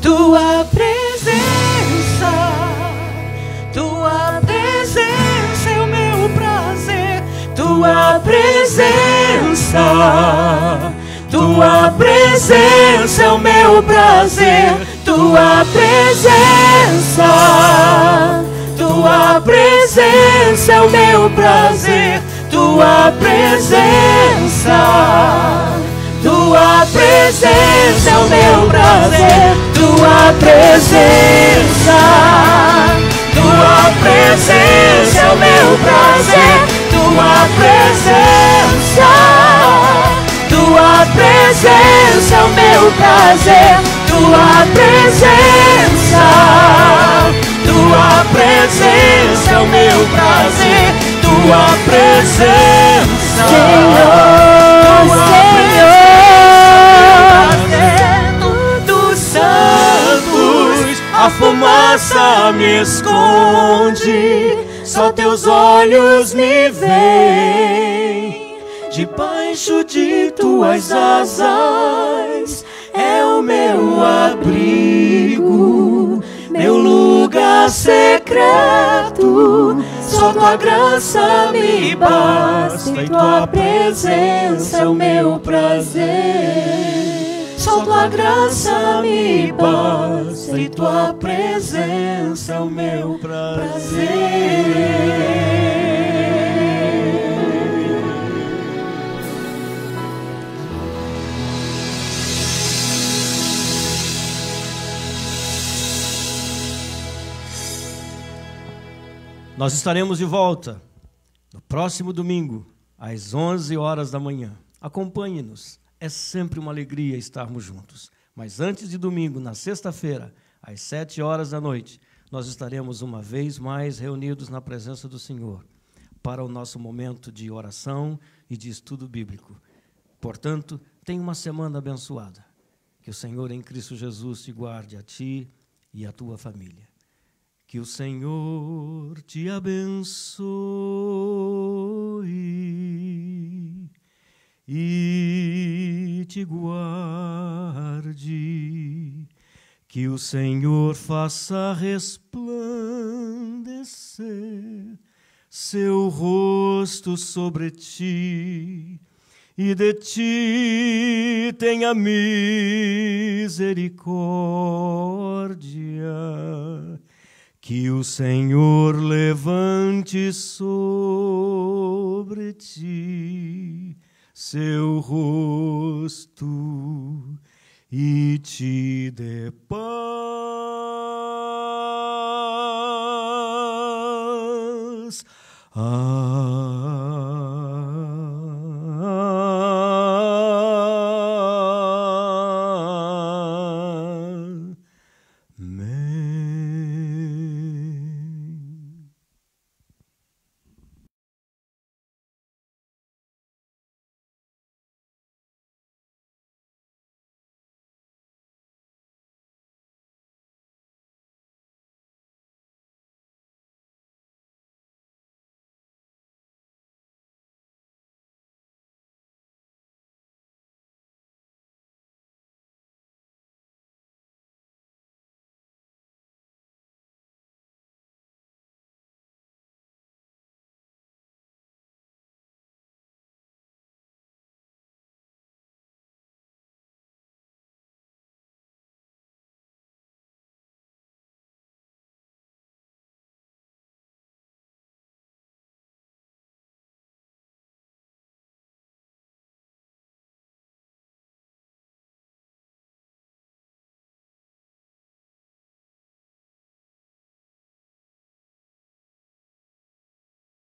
Tua presença é o meu prazer. Tua presença é o meu prazer. Tua presença é o meu prazer. Tua presença é o meu prazer. Tua presença é o meu prazer. Tua presença é o meu prazer. Tua presença é o meu prazer. Tua presença, Senhor, dos santos, a fumaça me esconde, só teus olhos me veem. Debaixo de tuas asas é o meu abrigo, meu lugar secreto. Só tua graça me basta, e tua presença é o meu prazer. Só tua graça me basta, e tua presença é o meu prazer. Nós estaremos de volta no próximo domingo, às 11 horas da manhã. Acompanhe-nos. É sempre uma alegria estarmos juntos. Mas antes de domingo, na sexta-feira, às 7 horas da noite, nós estaremos uma vez mais reunidos na presença do Senhor para o nosso momento de oração e de estudo bíblico. Portanto, tenha uma semana abençoada. Que o Senhor em Cristo Jesus te guarde a ti e a tua família. Que o Senhor te abençoe e te guarde. Que o Senhor faça resplandecer seu rosto sobre ti e de ti tenha misericórdia. Que o Senhor levante sobre ti seu rosto e te dê paz.